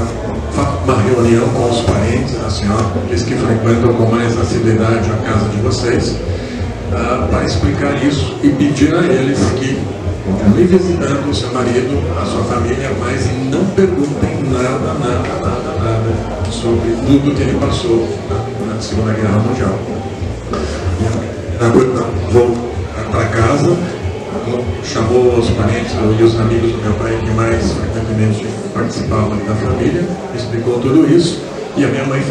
faça uma reunião com os parentes da senhora, aqueles que frequentam com mais assiduidade a casa de vocês, para explicar isso e pedir a eles que me visitando o seu marido, a sua família, mas não perguntem nada sobre tudo que ele passou na Segunda Guerra Mundial. Vou para casa, chamou os parentes e os amigos do meu pai que mais frequentemente participavam da família, explicou tudo isso, e a minha mãe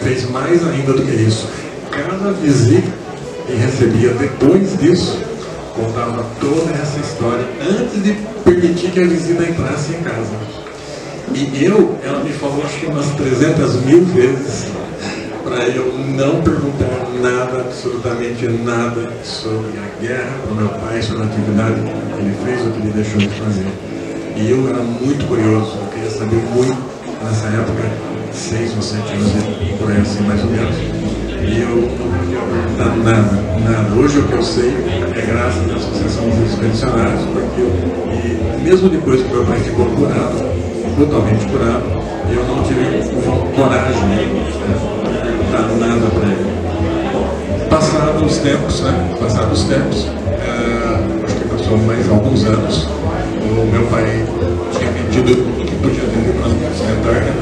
fez mais ainda do que isso. Cada visita que recebia depois disso, contava toda essa história antes de permitir que a visita entrasse em casa. E ela me falou acho que umas 300.000 vezes para eu não perguntar nada, absolutamente nada sobre a guerra para o meu pai, sobre a atividade que ele fez ou que ele deixou de fazer. E eu era muito curioso, eu queria saber muito nessa época, 6 ou 7 anos, por aí assim mais ou menos. E eu não podia perguntar nada. Hoje o que eu sei é graças à Associação dos Expedicionários, e mesmo depois que meu pai ficou curado, totalmente curado, eu não tive coragem de perguntar nada para ele. Passados os tempos, acho que passou mais alguns anos, o meu pai tinha vendido tudo que podia vender para se alimentar, né?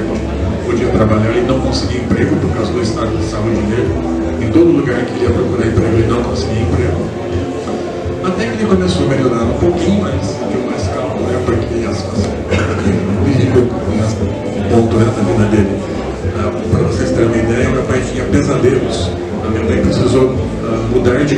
Podia trabalhar, ele não conseguia emprego por causa do estado de saúde dele. Em todo lugar que ele ia procurar emprego, ele não conseguia emprego. Até que ele começou a melhorar um pouquinho, mas de mais calmo, né? Porque as coisas vivem um ponto da vida dele. Para vocês terem uma ideia, meu pai tinha pesadelos. A minha mãe precisou mudar de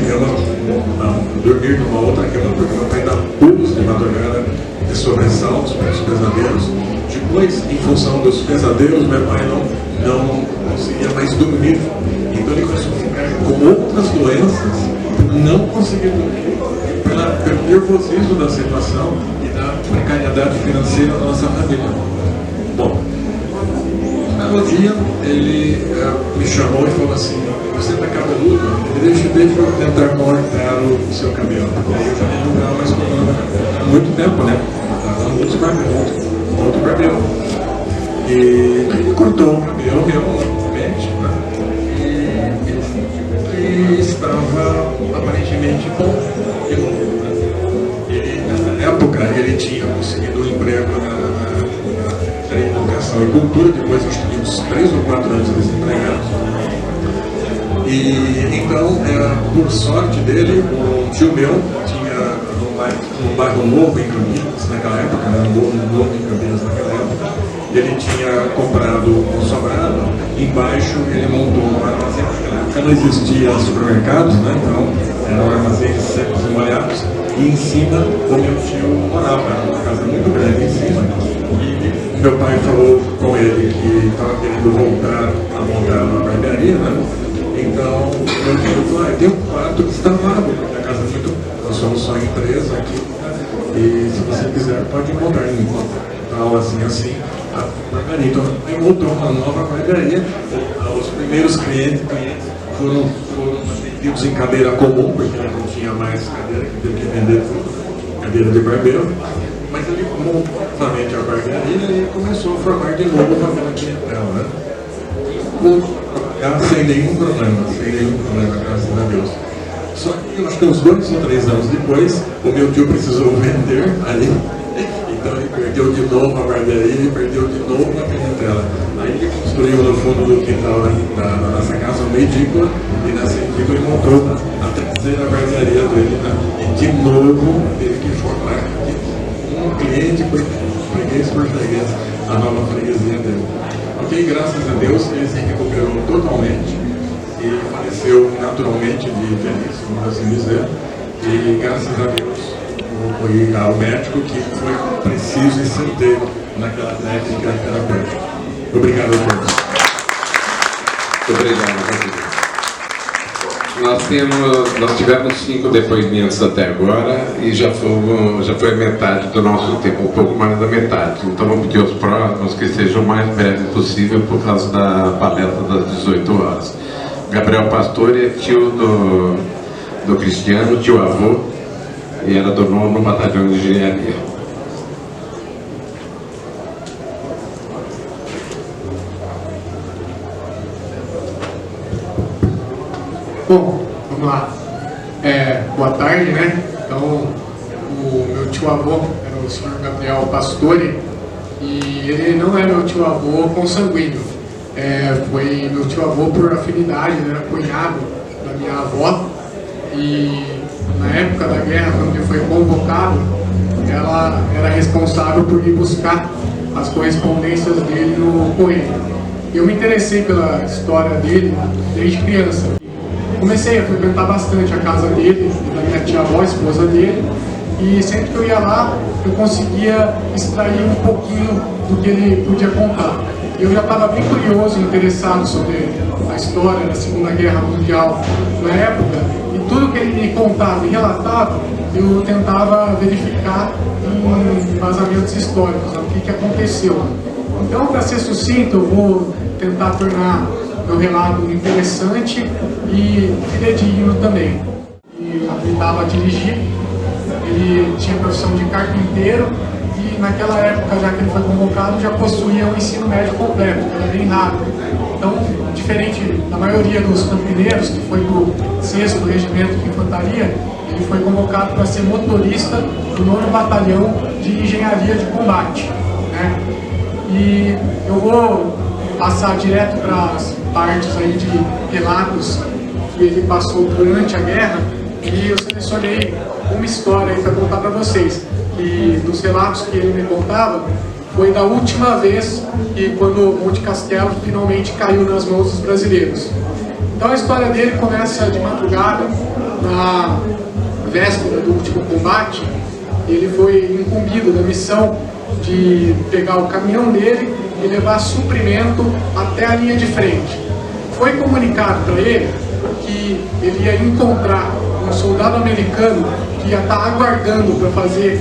dormir numa outra cama, porque meu pai dá pulos de madrugada, de sobressaltos, pelos pesadelos. Depois, em função dos pesadelos, meu pai não conseguia mais dormir. Então ele começou a ficar com outras doenças, não conseguia dormir, pelo nervosismo da situação e da precariedade financeira da nossa família. Bom, no dia ele me chamou e falou assim: você está cabeludo? Deixa eu tentar cortar o seu cabelo. E aí eu já não lembrava mais há muito tempo, né? Estava muito cabelo. E ele cortou o cabelo realmente, né? E estava aparentemente bom de novo, né? Nessa época ele tinha conseguido um emprego na educação e cultura, depois nós tínhamos uns 3 ou 4 anos desempregados. E então, por sorte dele, um tio meu tinha num bairro novo em Campinas naquela época, né? Novo em Campinas naquela época, ele tinha comprado um sobrado, embaixo ele montou um armazém. Naquela época não existia supermercados, né? Então eram armazéns secos e molhados, e em cima o meu tio morava, era uma casa muito grande em cima. E meu pai falou com ele que estava querendo voltar a montar uma barbearia, né? Então, meu tio falou: tem um quarto que está vago, porque a casa é muito. Nós somos só empresa aqui, e se você quiser, pode montar em tal, assim, a barbearia. Então, aí montou uma nova barbearia. Os primeiros clientes foram atendidos em cadeira comum, porque não tinha mais cadeira, que teve que vender tudo, cadeira de barbeiro. Mas ele montou novamente a barbearia e começou a formar de novo uma clientela, né? Sem nenhum problema, graças a Deus. Só que eu acho que uns 2 ou 3 anos depois, o meu tio precisou vender ali, então ele perdeu de novo a barbearia e perdeu de novo a clientela. Aí ele construiu no fundo do quintal da nossa casa uma edícula, e nessa edícula ele montou a 3ª barbearia dele, né? E de novo teve que formar um cliente por freguês por freguês, a nova freguesia dele. Ok, graças a Deus ele se recuperou totalmente e faleceu naturalmente de velhice, vamos assim dizer. E graças a Deus foi ao médico que foi preciso e certeiro naquela técnica terapêutica. Obrigado a todos. Muito obrigado. Nós tivemos 5 depoimentos até agora e já foi metade do nosso tempo, um pouco mais da metade. Então vamos pedir aos próximos que sejam o mais breve possível por causa da palestra das 18 horas. Gabriel Pastore é tio do Cristiano, tio avô, e era do 9º Batalhão de Engenharia. Bom, vamos lá. Boa tarde, né? Então, o meu tio-avô era o senhor Gabriel Pastore, e ele não é meu tio-avô consanguíneo. Foi meu tio-avô por afinidade, ele era cunhado da minha avó, e na época da guerra, quando ele foi convocado, ela era responsável por ir buscar as correspondências dele no correio. Eu me interessei pela história dele desde criança. Comecei a frequentar bastante a casa dele, da minha tia-avó, esposa dele, e sempre que eu ia lá, eu conseguia extrair um pouquinho do que ele podia contar. Eu já estava bem curioso e interessado sobre a história da Segunda Guerra Mundial na época, e tudo que ele me contava e relatava, eu tentava verificar em vazamentos históricos, o que aconteceu. Então, para ser sucinto, eu vou tentar tornar meu relato interessante e fidedigno também. Ele habilitava a dirigir, ele tinha profissão de carpinteiro e naquela época, já que ele foi convocado, já possuía um ensino médio completo, que era bem raro. Então, diferente da maioria dos campineiros, que foi do 6º Regimento de Infantaria, ele foi convocado para ser motorista do 9º Batalhão de Engenharia de Combate, né? E eu vou passar direto para as partes aí de relatos que ele passou durante a guerra, e eu selecionei uma história aí para contar para vocês, que dos relatos que ele me contava, foi da última vez que quando Monte Castelo finalmente caiu nas mãos dos brasileiros. Então a história dele começa de madrugada, na véspera do último combate, ele foi incumbido da missão de pegar o caminhão dele e levar suprimento até a linha de frente. Foi comunicado para ele que ele ia encontrar um soldado americano que ia estar aguardando para fazer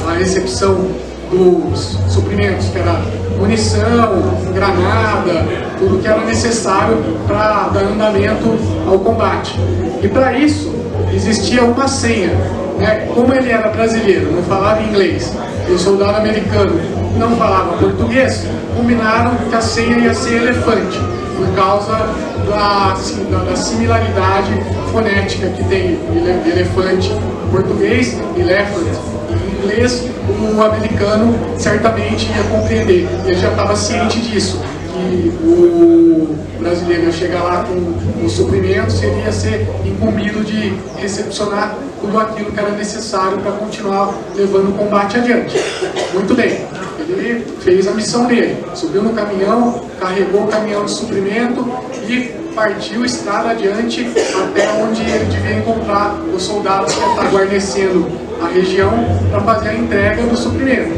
a recepção dos suprimentos, que era munição, granada, tudo que era necessário para dar andamento ao combate. E para isso existia uma senha, né? Como ele era brasileiro, não falava inglês, e o soldado americano não falava português, combinaram que a senha ia ser elefante, por causa da similaridade fonética que tem elefante em português e elephant em inglês. O americano certamente ia compreender, ele já estava ciente disso, que o brasileiro ia chegar lá com os suprimentos, ele ia ser incumbido de recepcionar tudo aquilo que era necessário para continuar levando o combate adiante. Muito bem, ele fez a missão dele, subiu no caminhão, carregou o caminhão de suprimento e partiu estrada adiante até onde ele devia encontrar os soldados que estavam guarnecendo a região para fazer a entrega do suprimento.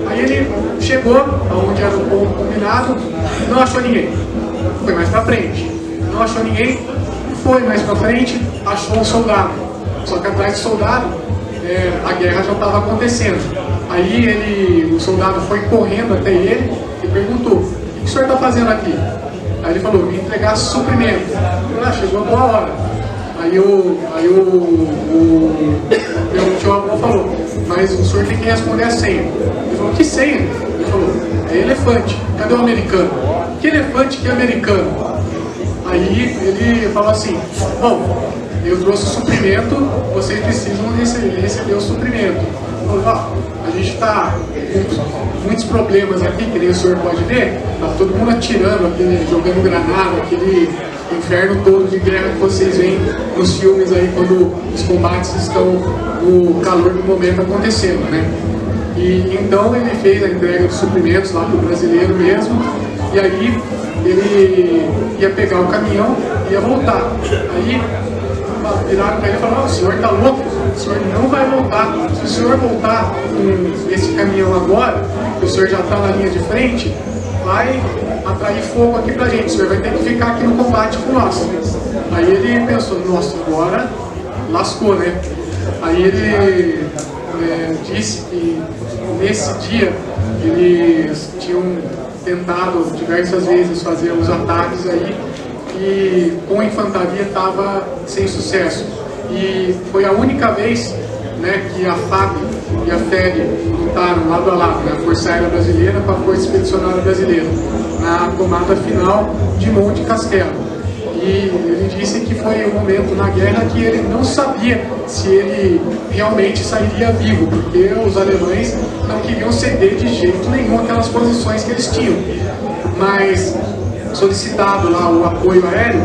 Aí ele chegou aonde era o ponto combinado, não achou ninguém, foi mais para frente, não achou ninguém, foi mais para frente, achou um soldado, só que atrás do soldado a guerra já estava acontecendo. Aí o soldado foi correndo até ele e perguntou: o que o senhor está fazendo aqui? Aí ele falou: vim entregar suprimento. Chegou a boa hora. Aí o meu tio avô falou: mas o senhor tem que responder a senha. Ele falou: que senha? Ele falou: é elefante. Cadê o americano? Que elefante, que americano? Aí ele falou assim: bom, eu trouxe o suprimento, vocês precisam receber o suprimento. Ele falou: a gente está com muitos problemas aqui, que nem o senhor pode ver, está todo mundo atirando, jogando granada, aquele inferno todo de guerra que vocês veem nos filmes aí, quando os combates estão no calor do momento acontecendo, né? E então ele fez a entrega dos suprimentos lá para o brasileiro mesmo, e aí ele ia pegar o caminhão e ia voltar. Aí viraram para ele e falaram: o senhor está louco? O senhor não vai voltar. Se o senhor voltar com esse caminhão agora, que o senhor já está na linha de frente, vai atrair fogo aqui pra gente, o senhor vai ter que ficar aqui no combate com nós. Aí ele pensou: nossa, agora lascou, né? Aí ele disse que nesse dia eles tinham tentado diversas vezes fazer os ataques aí, e com a infantaria estava sem sucesso. E foi a única vez, né, que a FAB e a FEB lutaram lado a lado, né, a Força Aérea Brasileira com a Força Expedicionária Brasileira, na tomada final de Monte Castelo. E ele disse que foi um momento na guerra que ele não sabia se ele realmente sairia vivo, porque os alemães não queriam ceder de jeito nenhum aquelas posições que eles tinham. Mas, solicitado lá o apoio aéreo,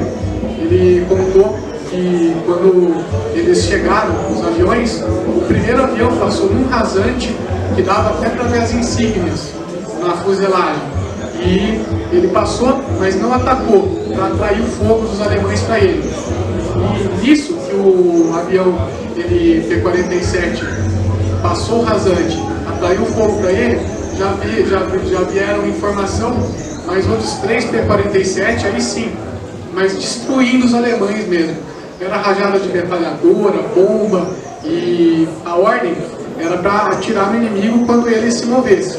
ele contou que quando eles chegaram, os aviões, o primeiro avião passou num rasante que dava até para ver as insígnias na fuselagem. E ele passou, mas não atacou, para atrair o fogo dos alemães para ele. E nisso que o avião, P-47, passou o rasante, atraiu o fogo para ele, já vieram informação, mas outros 3 P-47, aí sim, mas destruindo os alemães mesmo. Era rajada de metralhadora, bomba, e a ordem era para atirar no inimigo quando ele se movesse.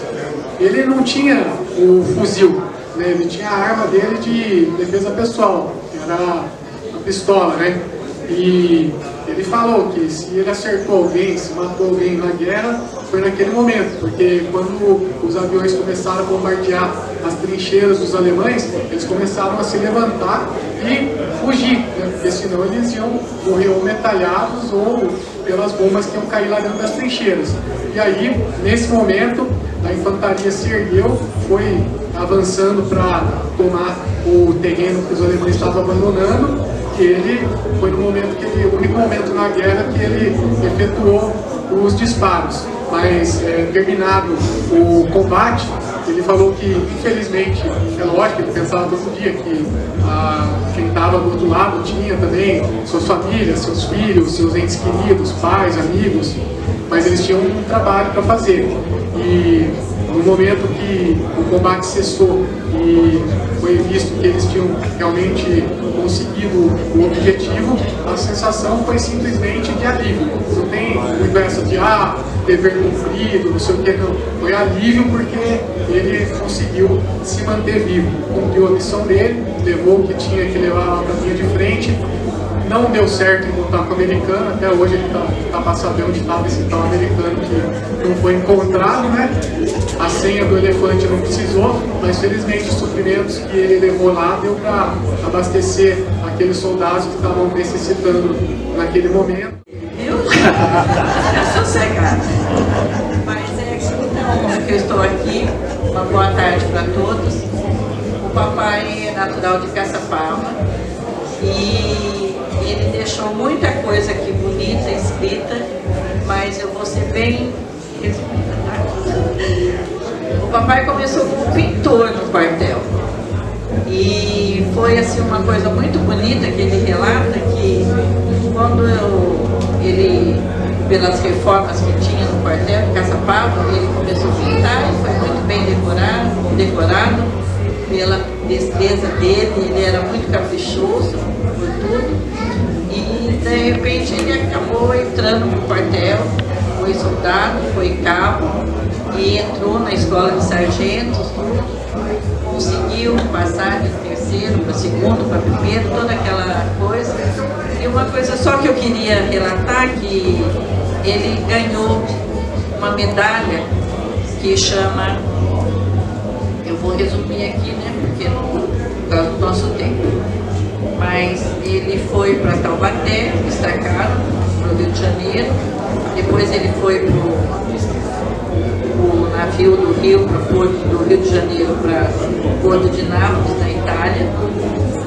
Ele não tinha o fuzil, né? Ele tinha a arma dele de defesa pessoal, que era a pistola, né? E ele falou que se ele acertou alguém, se matou alguém na guerra, foi naquele momento, porque quando os aviões começaram a bombardear as trincheiras dos alemães, eles começaram a se levantar e fugir, né? Porque senão eles iam morrer ou metralhados ou pelas bombas que iam cair lá dentro das trincheiras. E aí, nesse momento, a infantaria se ergueu, foi avançando para tomar o terreno que os alemães estavam abandonando, e ele foi o único momento na guerra que ele efetuou os disparos. Mas terminado o combate, ele falou que, infelizmente, é lógico, ele pensava todo dia que quem estava do outro lado tinha também suas famílias, seus filhos, seus entes queridos, pais, amigos, mas eles tinham um trabalho para fazer. E no momento que o combate cessou e foi visto que eles tinham realmente conseguido o objetivo, a sensação foi simplesmente de alívio. Não tem o inverso de dever cumprido, não sei o que, não. Foi alívio porque ele conseguiu se manter vivo, cumpriu a missão dele, levou o que tinha que levar para a linha de frente. Não deu certo em lutar com o americano, até hoje ele está para saber onde estava esse tal americano que não foi encontrado, né? A senha do elefante não precisou, mas felizmente os suprimentos que ele levou lá deu para abastecer aqueles soldados que estavam necessitando naquele momento. Eu sou cegada, mas então que eu estou aqui, uma boa tarde para todos. O papai é natural de Caçapava e ele deixou muita coisa aqui bonita, escrita, mas eu vou ser bem resumida, tá? O papai começou como pintor no quartel. E foi assim uma coisa muito bonita que ele relata que quando ele, pelas reformas que tinha no quartel de Caçapava, ele começou a pintar e foi muito bem decorado pela destreza dele, ele era muito caprichoso por tudo. E de repente ele acabou entrando no quartel, foi soldado, foi cabo e entrou na escola de sargentos, conseguiu passar de terceiro para segundo, para primeiro, toda aquela coisa. E uma coisa só que eu queria relatar, que ele ganhou uma medalha que chama, eu vou resumir aqui, né, porque por causa do nosso tempo, mas ele foi para Taubaté, destacado, para o Rio de Janeiro, depois ele foi para o navio do Rio, para o porto do Rio de Janeiro, para o porto de Nápoles, na Itália,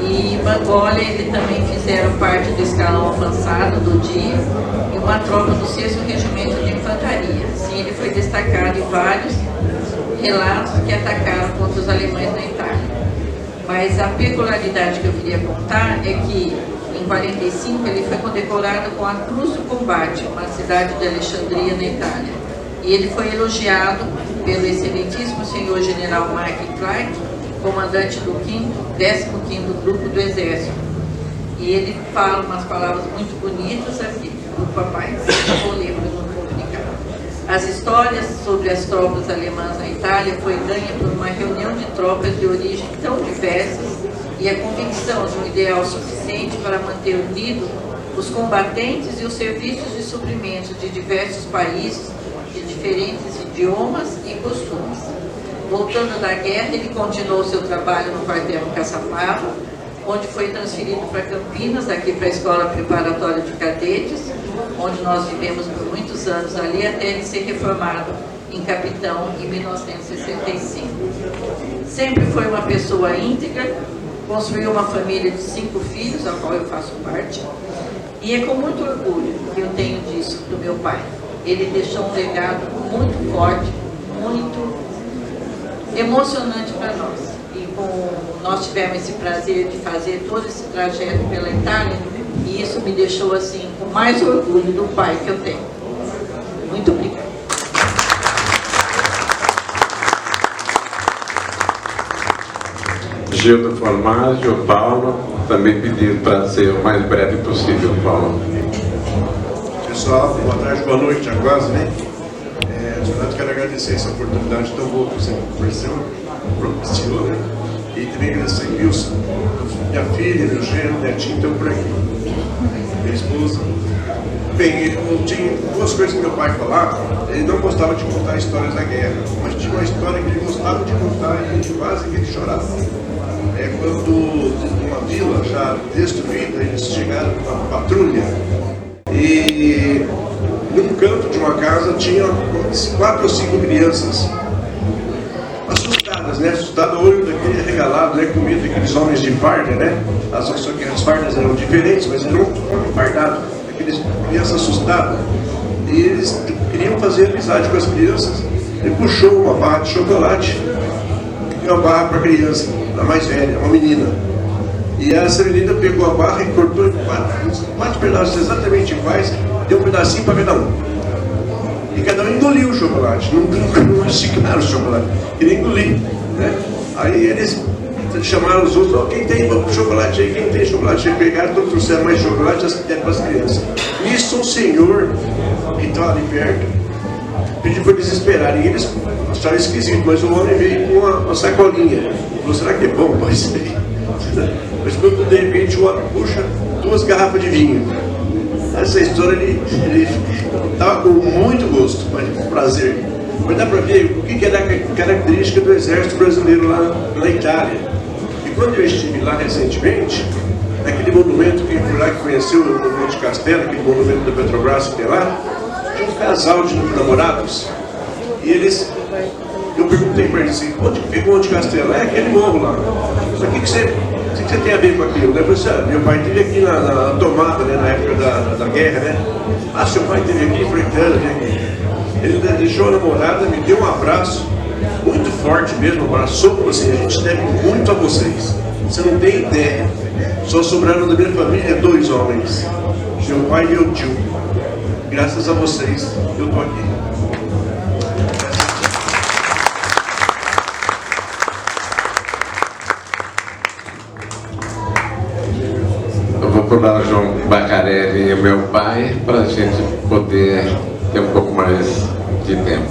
e em Mangólia ele também fizeram parte do escalão avançado do dia e uma tropa do 6º Regimento de Infantaria. Sim, ele foi destacado em vários relatos que atacaram contra os alemães na Itália. Mas a peculiaridade que eu queria contar é que em 45 ele foi condecorado com a Cruz do Combate, uma cidade de Alexandria, na Itália. E ele foi elogiado pelo excelentíssimo senhor general Mark Clark, comandante do 15º Grupo do Exército. E ele fala umas palavras muito bonitas aqui, do papai, eu vou ler para não complicar. As histórias sobre as tropas alemãs na Itália foi ganha por uma reunião de tropas de origem tão diversas e a convicção de um ideal suficiente para manter unidos os combatentes e os serviços de suprimentos de diversos países, de diferentes idiomas e costumes. Voltando da guerra, ele continuou seu trabalho no quartel de Caçapava, onde foi transferido para Campinas, daqui para a Escola Preparatória de Cadetes, onde nós vivemos por muitos anos ali, até ele ser reformado em capitão em 1965. Sempre foi uma pessoa íntegra, construiu uma família de 5 filhos, a qual eu faço parte, e é com muito orgulho que eu tenho disso do meu pai. Ele deixou um legado muito forte, muito emocionante para nós. E nós tivemos esse prazer de fazer todo esse trajeto pela Itália, e isso me deixou assim com mais orgulho do pai que eu tenho. Muito obrigada. Gildo Formagio, Paulo, também pedindo para ser o mais breve possível, Paulo. Pessoal, boa tarde, boa noite, já quase, né? Eu quero agradecer essa oportunidade tão boa que você propiciou, né? E também agradecer minha filha, meu genro, netinho, estão por aqui. Minha esposa. Bem, eu tinha 2 coisas que meu pai falava. Ele não gostava de contar histórias da guerra, mas tinha uma história que ele gostava de contar e quase que ele chorava. É quando uma vila já destruída, eles chegaram com uma patrulha e num canto de uma casa tinha 4 ou 5 crianças assustadas, né? Assustado, olho daquele regalado, né? Com medo daqueles homens de farda, né? Só que as fardas eram diferentes, mas eram fardados, aqueles crianças assustadas. E eles queriam fazer amizade com as crianças Ele puxou uma barra de chocolate e uma barra para a criança, a mais velha, uma menina. E essa menina pegou a barra e cortou em quatro pedaços exatamente iguais, deu um pedacinho para cada um. E cada um engoliu o chocolate, não mastigaram o chocolate, queria engolir, né? Aí eles chamaram os outros, quem tem chocolate aí, quem tem chocolate aí, pegaram, todos trouxeram mais chocolate e deram para as crianças. Nisso um senhor que estava ali perto pediu para eles esperarem, e eles acharam esquisito, mas o homem veio com uma sacolinha. Falou, será que é bom para isso aí? Mas quando de repente o homem puxa 2 garrafas de vinho. Essa história ele estava com muito gosto, mas com prazer. Mas dá para ver o que era a característica do exército brasileiro lá na Itália. E quando eu estive lá recentemente, naquele monumento que foi lá que conheceu o Monte Castelo, aquele monumento da Petrobras que tem lá, tinha um casal de namorados. E eles, eu perguntei para eles assim, onde que fica o Monte Castelo? É aquele morro lá. Mas o que você tem a ver com aquilo? Eu falei assim, meu pai esteve aqui na tomada, né, na época da guerra, né? Ah, seu pai esteve aqui enfrentando, né? Ele deixou a namorada, me deu um abraço, muito forte mesmo, abraçou assim, a gente deve muito a vocês. Você não tem ideia. Só sobraram da minha família 2 homens, meu pai e meu tio. Graças a vocês, eu estou aqui. Eu vou pular o João Bacarelli e o meu pai para a gente poder ter um pouco mais de tempo.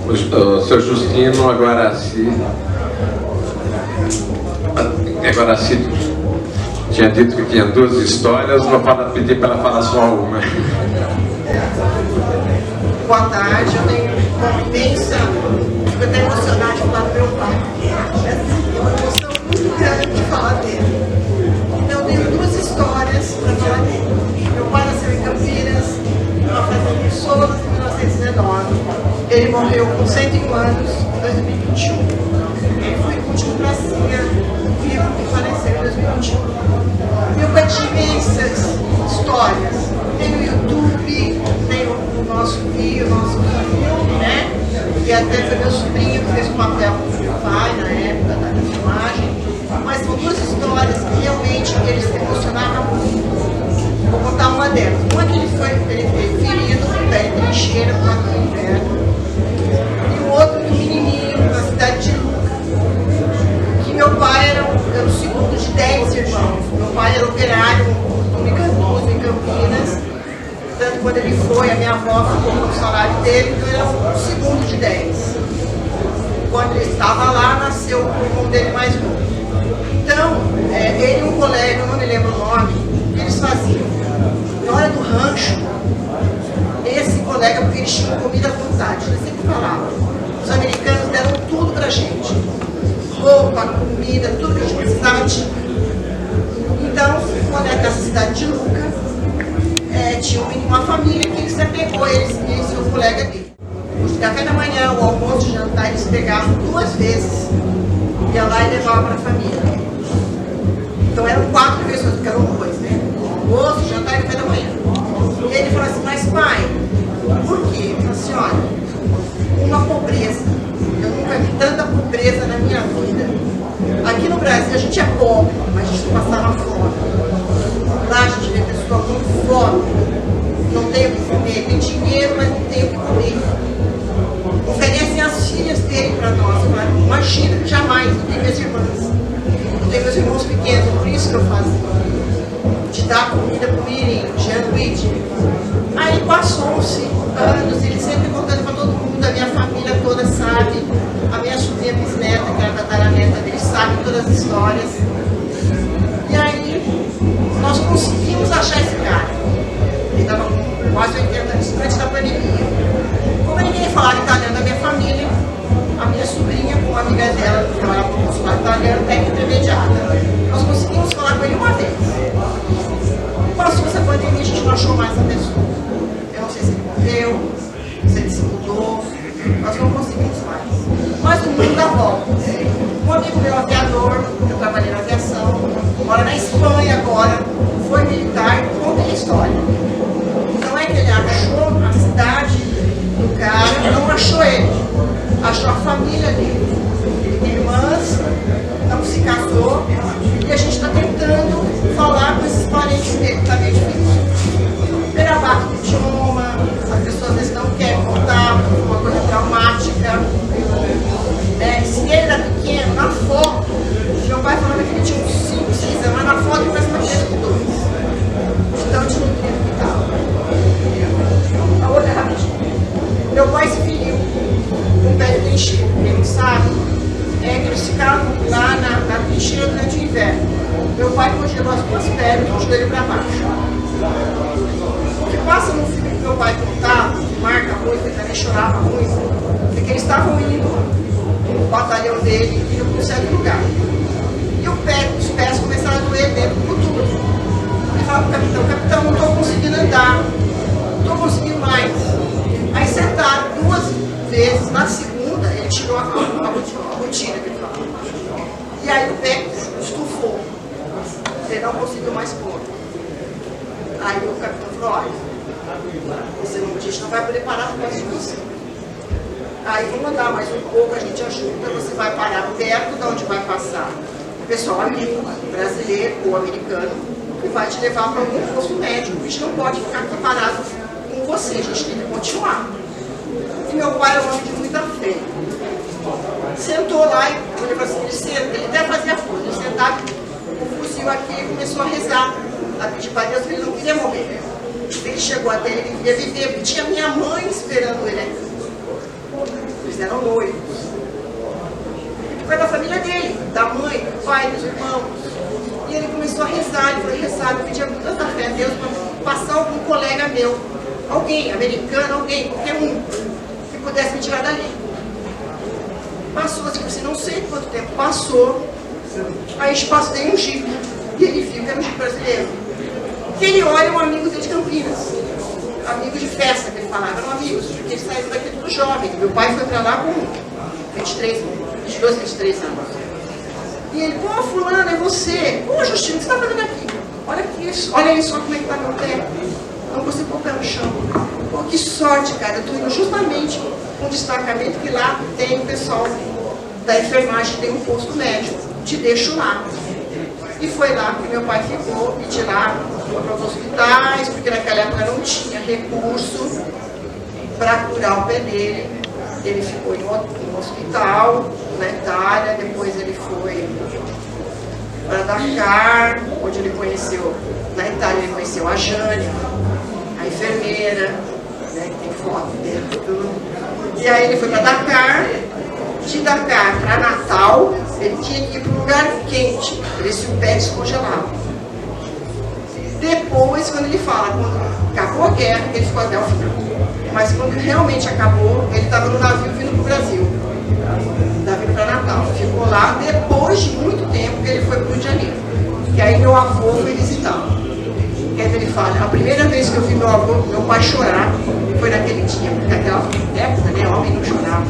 O seu Justino agora se tinha dito que tinha 2 histórias, vou pedir para ela falar só uma. Boa tarde, eu tenho uma imensa, fico até emocionada de falar do meu pai. É uma emoção muito grande de falar dele. Então eu tenho 2 histórias para falar dele. Meu pai nasceu em Campinas, numa fazenda de Souza, em 1919. Ele morreu com 101 anos, em 2021. Ele foi o último pracinha vivo que faleceu em 2021. Meu pai tinha imensas histórias. Tem no YouTube, tem o nosso filho, né? E até foi meu sobrinho que fez o papel com meu pai na época da filmagem. Mas são 2 histórias que realmente eles se emocionaram muito. Vou contar uma delas. Uma que ele foi ferido com pele trincheira por causa do inverno. E o outro pequenininho, na cidade de Luca. Que meu pai era o segundo de 10 irmãos. Meu pai era operário no Micanduzo, em Campinas. Tanto quando ele foi, a minha avó ficou com o salário dele, então ele era o segundo de 10. Quando ele estava lá, nasceu o irmão dele mais novo. Então, ele e um colega, eu não me lembro o nome, eles faziam. Na hora do rancho, esse colega, porque eles tinham comida à vontade, eles sempre falavam. Os americanos deram tudo pra gente. Roupa, comida, tudo que a gente precisava tinha. Então, quando era nessa cidade de Luca, tinha uma família que se apegou a eles e esse o colega dele. O café da manhã, o almoço, o jantar, eles pegavam 2 vezes. Ia lá e levava para a família. Então eram 4 pessoas, porque eram 2, né? Almoço, jantar e café da manhã. E ele falou assim, mas pai, por quê? Ele falou assim, olha, uma pobreza. Eu nunca vi tanta pobreza na minha vida. Aqui no Brasil a gente é pobre, mas a gente passava fome. Lá a gente vê pessoa com fome, não tem o que comer, tem dinheiro, mas não tem o que comer. Oferecem as filhas dele para nós. Imagina, jamais, eu tenho minhas irmãs. Eu tenho meus irmãos pequenos, por isso que eu fazia. De dar comida para o Mirim, Jean-Luigi. Aí passou-se anos, ele sempre contando para todo mundo, a minha família toda sabe, a minha sobrinha bisneta, que era a tataraneta dele, sabe todas as histórias. E aí, nós conseguimos achar esse cara. Ele estava com quase 80 anos, antes da pandemia. Como ninguém falava italiano da minha família, a minha sobrinha, com uma amiga dela, que trabalhava no consulado italiano, técnica intermediada, nós conseguimos falar com ele uma vez. Passou essa pandemia, a gente não achou mais a pessoa. Eu não sei se ele morreu, se ele se mudou, nós não conseguimos mais. Mas o mundo dá volta. Um amigo meu aviador, eu trabalhei na aviação, mora na Espanha agora, foi militar, contei a história. Então é que ele achou a cidade do cara, não achou ele. ele chorava muito, porque eles estavam indo, o batalhão dele, indo para um certo lugar. E os pés começaram a doer dentro do túmulo. Ele falava para o capitão, não estou conseguindo andar, não estou conseguindo mais. Aí sentaram 2 vezes, na segunda ele tirou a rotina que ele falava. E aí o pé estufou, ele não conseguiu mais pôr. Aí o capitão falou, olha, você não diz, não vai poder parar por causa de você. Aí vamos andar mais um pouco, a gente ajuda, você vai parar perto de onde vai passar o pessoal amigo, brasileiro ou americano, que vai te levar para algum posto médico. A gente não pode ficar aqui parado com você, a gente tem que continuar. E meu pai é um homem de muita fé. Sentou lá e ele falou assim, ele até fazia força, ele sentava com o fuzil aqui e começou a rezar, a pedir para Deus, ele não queria morrer. Ele chegou até ele queria viver, porque tinha minha mãe esperando ele aqui. Eles eram noivos. Foi da família dele, da mãe, do pai, dos irmãos. E ele começou a rezar, ele foi rezar, eu pedia com tanta fé a Deus para passar algum colega meu, alguém, americano, alguém, qualquer um, que pudesse me tirar dali. Passou, assim, não sei quanto tempo passou, aí a gente passou em um jipe, e ele viu que era um jipe brasileiro. Que ele olha um amigo dele de Campinas, amigo de festa, que ele falava, eram amigos, porque eles saíram daqui tudo jovem. Meu pai foi para lá com 22, 23 anos. E ele, pô, fulano, é você. Pô, Justino, o que você está fazendo aqui? Olha aqui, olha aí só como é que está meu pé. Não consigo pôr o pé no chão. Pô, que sorte, cara. Eu estou indo justamente com um destacamento que lá tem o pessoal da enfermagem, tem um posto médico. Te deixo lá. E foi lá que meu pai ficou, e de lá foi para os hospitais, porque naquela época não tinha recurso para curar o pé dele. Ele ficou em um hospital na Itália, depois ele foi para Dakar, onde ele conheceu, na Itália ele conheceu a Jane, a enfermeira, né, que tem foto dele, tudo. E aí ele foi para Dakar, de Dakar para Natal, ele tinha que ir para um lugar quente, para ver se o pé descongelava. Depois, quando ele fala, quando acabou a guerra, ele ficou até o final. Mas quando realmente acabou, ele estava no navio vindo para o Brasil, navio para Natal. Ficou lá depois de muito tempo que ele foi para o Rio de Janeiro. E aí meu avô foi visitá-lo. E aí ele fala, a primeira vez que eu vi meu avô, meu pai chorar, foi naquele dia, porque naquela época, né, homem não chorava.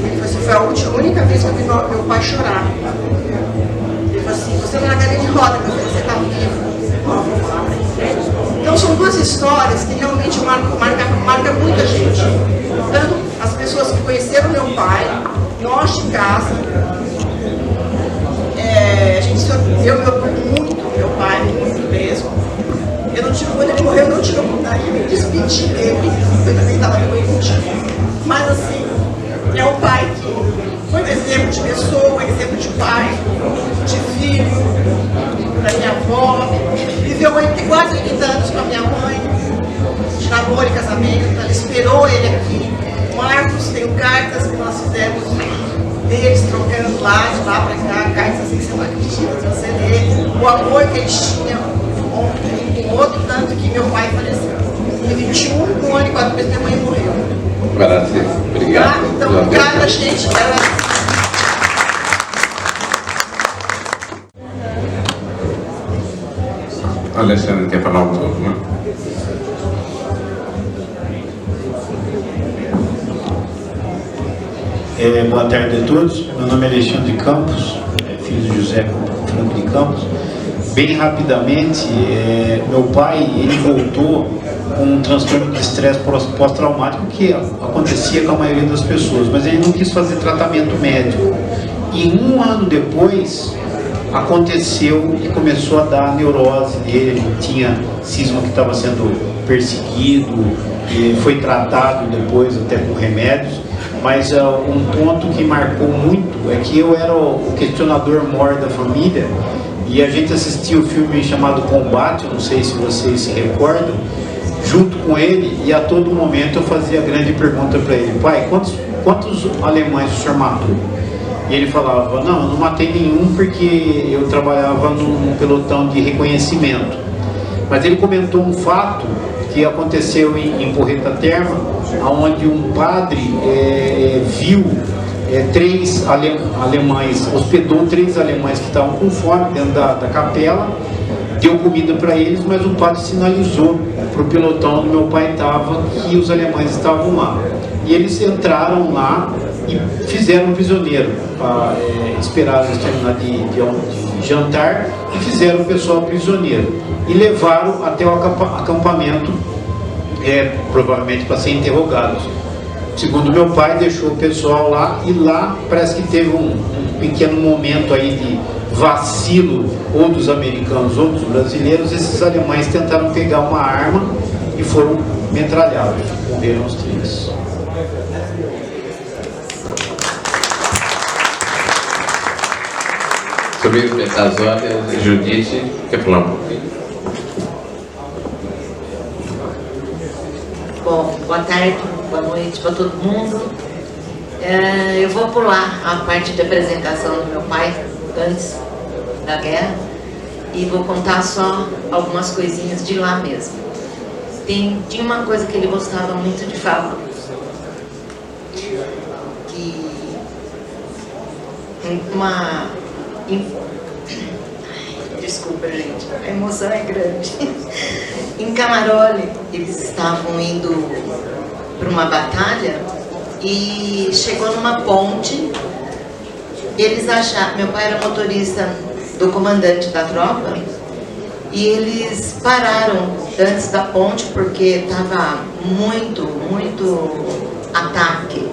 Ele falou assim, foi a única vez que eu vi meu pai chorar. Ele falou assim, você está na cadeira de roda, meu filho, você está vivo. Então são 2 histórias que realmente marcam muita gente. Tanto as pessoas que conheceram meu pai, nós de casa, eu me orgulho muito do meu pai, muito mesmo. Quando ele morreu, eu não tive vontade de me despedir dele, eu também estava doente. Mas assim, é um pai que foi um exemplo de pessoa, um exemplo de pai, de filho, para minha avó. Viveu quase 80 anos com a minha mãe, de namoro e casamento. Ela esperou ele aqui. Marcos, tenho cartas que nós fizemos deles, trocando lá, de lá para cá, cartas assim que você não acredita, de você ler. O amor que eles tinham, um outro tanto que meu pai faleceu. Em 21, um ano e 4 meses, minha mãe morreu. Graças. Obrigado. Então, cada gente, Alexandre quer falar um pouco, né? Boa tarde a todos. Meu nome é Alexandre Campos, filho de José Franco de Campos. Bem rapidamente, meu pai ele voltou com um transtorno de estresse pós-traumático que acontecia com a maioria das pessoas, mas ele não quis fazer tratamento médico. E 1 ano depois aconteceu e começou a dar neurose nele. Ele tinha cisma que estava sendo perseguido, e foi tratado depois até com remédios. Mas um ponto que marcou muito é que eu era o questionador maior da família e a gente assistia o filme chamado Combate, eu não sei se vocês se recordam, junto com ele, e a todo momento eu fazia a grande pergunta para ele: pai, quantos alemães o senhor matou? E ele falava: não, eu não matei nenhum porque eu trabalhava num pelotão de reconhecimento. Mas ele comentou um fato que aconteceu em Porreta Terma, onde um padre viu 3 alemães, hospedou 3 alemães que estavam com fome dentro da capela, deu comida para eles, mas o padre sinalizou para o pelotão onde meu pai estava que os alemães estavam lá. E eles entraram lá e fizeram um prisioneiro, esperaram eles terminar de jantar e fizeram o pessoal prisioneiro. E levaram até o acampamento, provavelmente para ser interrogados. Segundo meu pai, deixou o pessoal lá, e lá parece que teve um pequeno momento aí de vacilo, ou dos americanos ou dos brasileiros. Esses alemães tentaram pegar uma arma e foram metralhados, morreram os 3. Sobre o Metazólia, Judite, quer falar um pouquinho? Bom, boa tarde, boa noite para todo mundo. Eu vou pular a parte de apresentação do meu pai antes da guerra e vou contar só algumas coisinhas de lá mesmo. Tinha uma coisa que ele gostava muito de falar, que desculpa, gente, a emoção é grande. Em Camaroli, eles estavam indo para uma batalha e chegou numa ponte. Eles acharam, meu pai era motorista do comandante da tropa, e eles pararam antes da ponte porque estava muito ataque.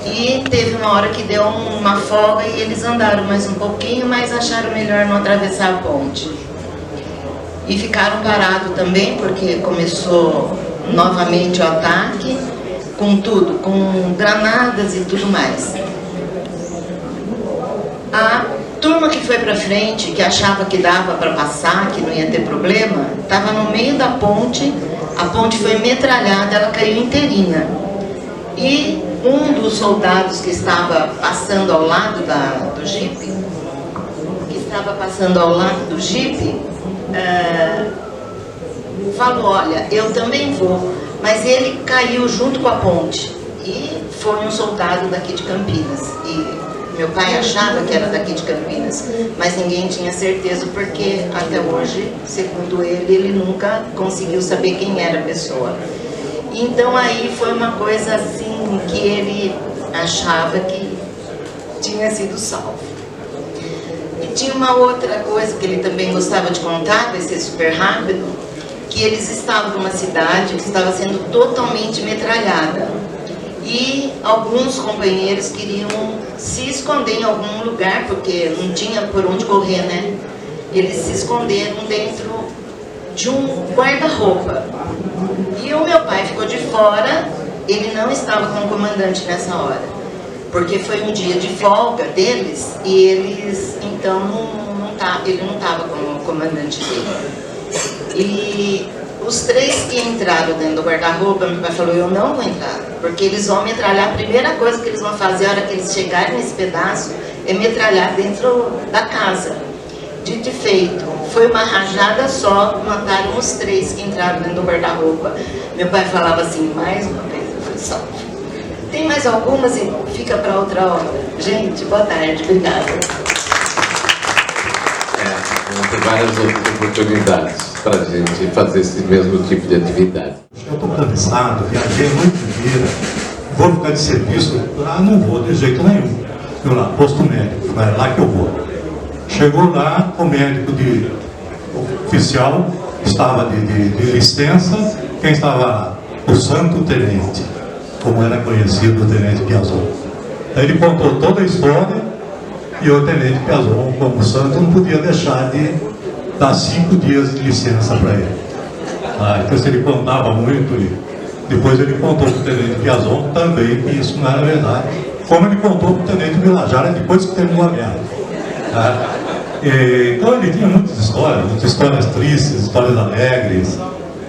E teve uma hora que deu uma folga e eles andaram mais um pouquinho, mas acharam melhor não atravessar a ponte. E ficaram parados também, porque começou novamente o ataque, com tudo, com granadas e tudo mais. A turma que foi para frente, que achava que dava para passar, que não ia ter problema, estava no meio da ponte, a ponte foi metralhada, ela caiu inteirinha. E um dos soldados que estava passando ao lado do jipe, falou, olha, eu também vou, mas ele caiu junto com a ponte. E foi um soldado daqui de Campinas. E meu pai achava que era daqui de Campinas, mas ninguém tinha certeza, porque até hoje, segundo ele nunca conseguiu saber quem era a pessoa. Então aí foi uma coisa assim que ele achava que tinha sido salvo. E tinha uma outra coisa que ele também gostava de contar, vai ser super rápido, que eles estavam numa cidade que estava sendo totalmente metralhada. E alguns companheiros queriam se esconder em algum lugar, porque não tinha por onde correr, né? Eles se esconderam dentro de um guarda-roupa. E o meu pai ficou de fora, ele não estava com o comandante nessa hora, porque foi um dia de folga deles, e eles, então, ele não estava com o comandante dele. E os 3 que entraram dentro do guarda-roupa, meu pai falou, eu não vou entrar, porque eles vão metralhar. A primeira coisa que eles vão fazer, a hora que eles chegarem nesse pedaço, é metralhar dentro da casa. Dito e feito, foi uma rajada só, mataram os 3 que entraram dentro do guarda-roupa. Meu pai falava assim, mais uma vez, eu fui salvo. Tem mais algumas e fica para outra hora. Gente, boa tarde, obrigada. Vamos ter várias outras oportunidades para a gente fazer esse mesmo tipo de atividade. Eu estou cansado, viajei muito dia, vou ficar de serviço, não vou de jeito nenhum. Eu lá, posto médico, é lá que eu vou. Chegou lá, o médico oficial estava de licença. Quem estava lá? O Santo Tenente, como era conhecido o Tenente Piazon. Aí ele contou toda a história, e o Tenente Piazon, como santo, não podia deixar de dar 5 dias de licença para ele. Então ele contava muito, e depois ele contou para o Tenente Piazon também que isso não era verdade, como ele contou para o Tenente Vilajara depois que terminou a guerra. Então ele tinha muitas histórias tristes, histórias alegres.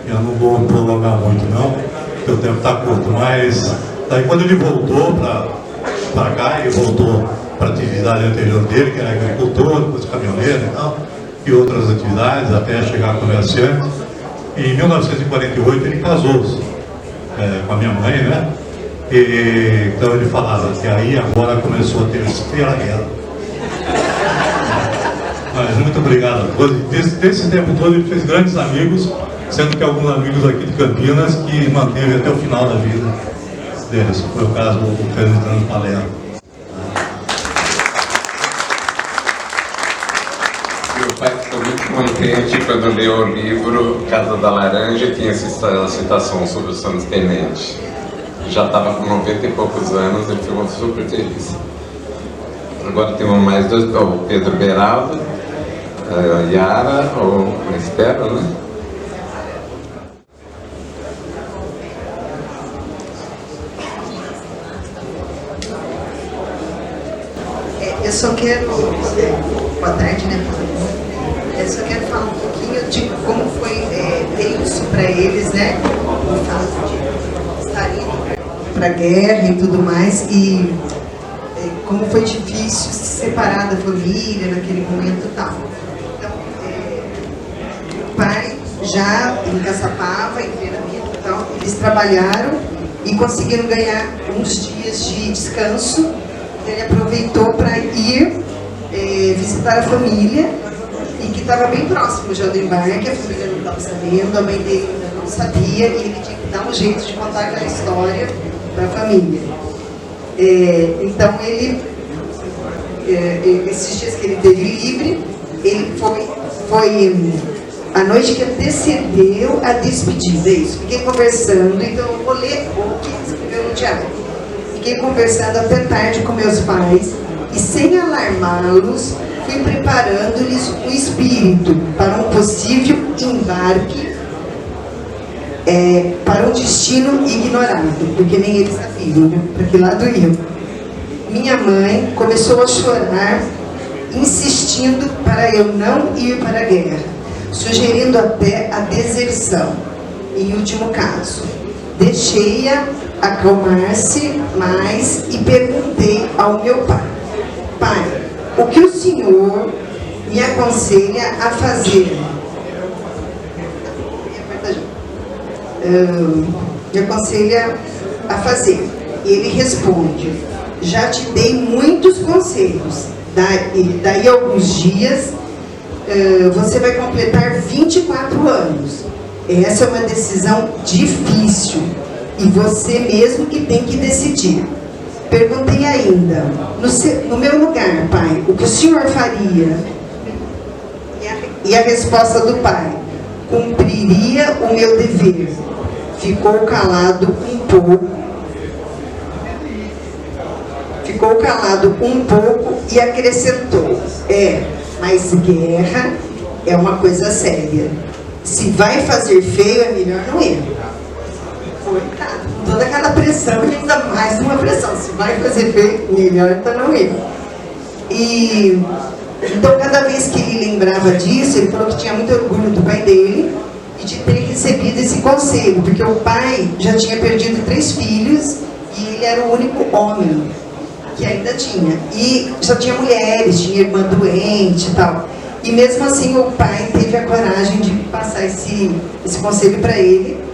Eu não vou prolongar muito não, porque o tempo está curto, mas daí quando ele voltou para cá, ele voltou para a atividade anterior dele, que era agricultor, depois caminhoneiro e tal, e outras atividades, até chegar a comerciante. Em 1948 ele casou-se com a minha mãe, né? E, então ele falava que aí agora começou a terceira guerra. Mas muito obrigado a todos. Desse tempo todo ele fez grandes amigos, sendo que alguns amigos aqui de Campinas que manteve até o final da vida deles. Foi o caso do Fernando Palermo. Meu pai ficou muito contente quando leu o livro Casa da Laranja e tinha essa citação sobre o Santos Tenente. Já estava com 90 e poucos anos, ele ficou super feliz. Agora temos mais dois, o Pedro Beraldo, a Yara, ou espero, né? Eu só quero, boa tarde, né? Eu só quero falar um pouquinho de como foi tenso para eles, né? O fato de estarem para a guerra e tudo mais, e como foi difícil se separar da família naquele momento e tal. Então, o pai já em Caçapava, em treinamento e tal, eles trabalharam e conseguiram ganhar uns dias de descanso. Ele aproveitou para ir visitar a família, e que estava bem próximo já do embarque. A família não estava sabendo, a mãe dele ainda não sabia, e ele tinha que dar um jeito de contar aquela história para a família. Então ele, esses dias que ele teve livre, ele foi a noite que antecedeu a despedida, isso. Fiquei conversando, então eu vou ler o que ele escreveu no diário. Fiquei conversando até tarde com meus pais e, sem alarmá-los, fui preparando-lhes o espírito para um possível embarque para um destino ignorado, porque nem eles sabiam, né, para que lado iam. Minha mãe começou a chorar, insistindo para eu não ir para a guerra, sugerindo até a deserção, em último caso. Deixei-a acalmar-se mais e perguntei ao meu pai: pai, o que o senhor me aconselha a fazer? Me aconselha a fazer. E ele responde: já te dei muitos conselhos. Daí a alguns dias você vai completar 24 anos. Essa é uma decisão difícil e você mesmo que tem que decidir. Perguntei ainda: no meu lugar, pai, o que o senhor faria? E a resposta do pai: cumpriria o meu dever. Ficou calado um pouco. Ficou calado um pouco e acrescentou: mas guerra é uma coisa séria. Se vai fazer feio, é melhor não ir. Coitado, com toda aquela pressão, ainda mais uma pressão. Se vai fazer feio, melhor então não ir. E então, cada vez que ele lembrava disso, ele falou que tinha muito orgulho do pai dele e de ter recebido esse conselho, porque o pai já tinha perdido 3 filhos e ele era o único homem que ainda tinha. E só tinha mulheres, tinha irmã doente e tal. E mesmo assim o pai teve a coragem de passar esse conselho para ele,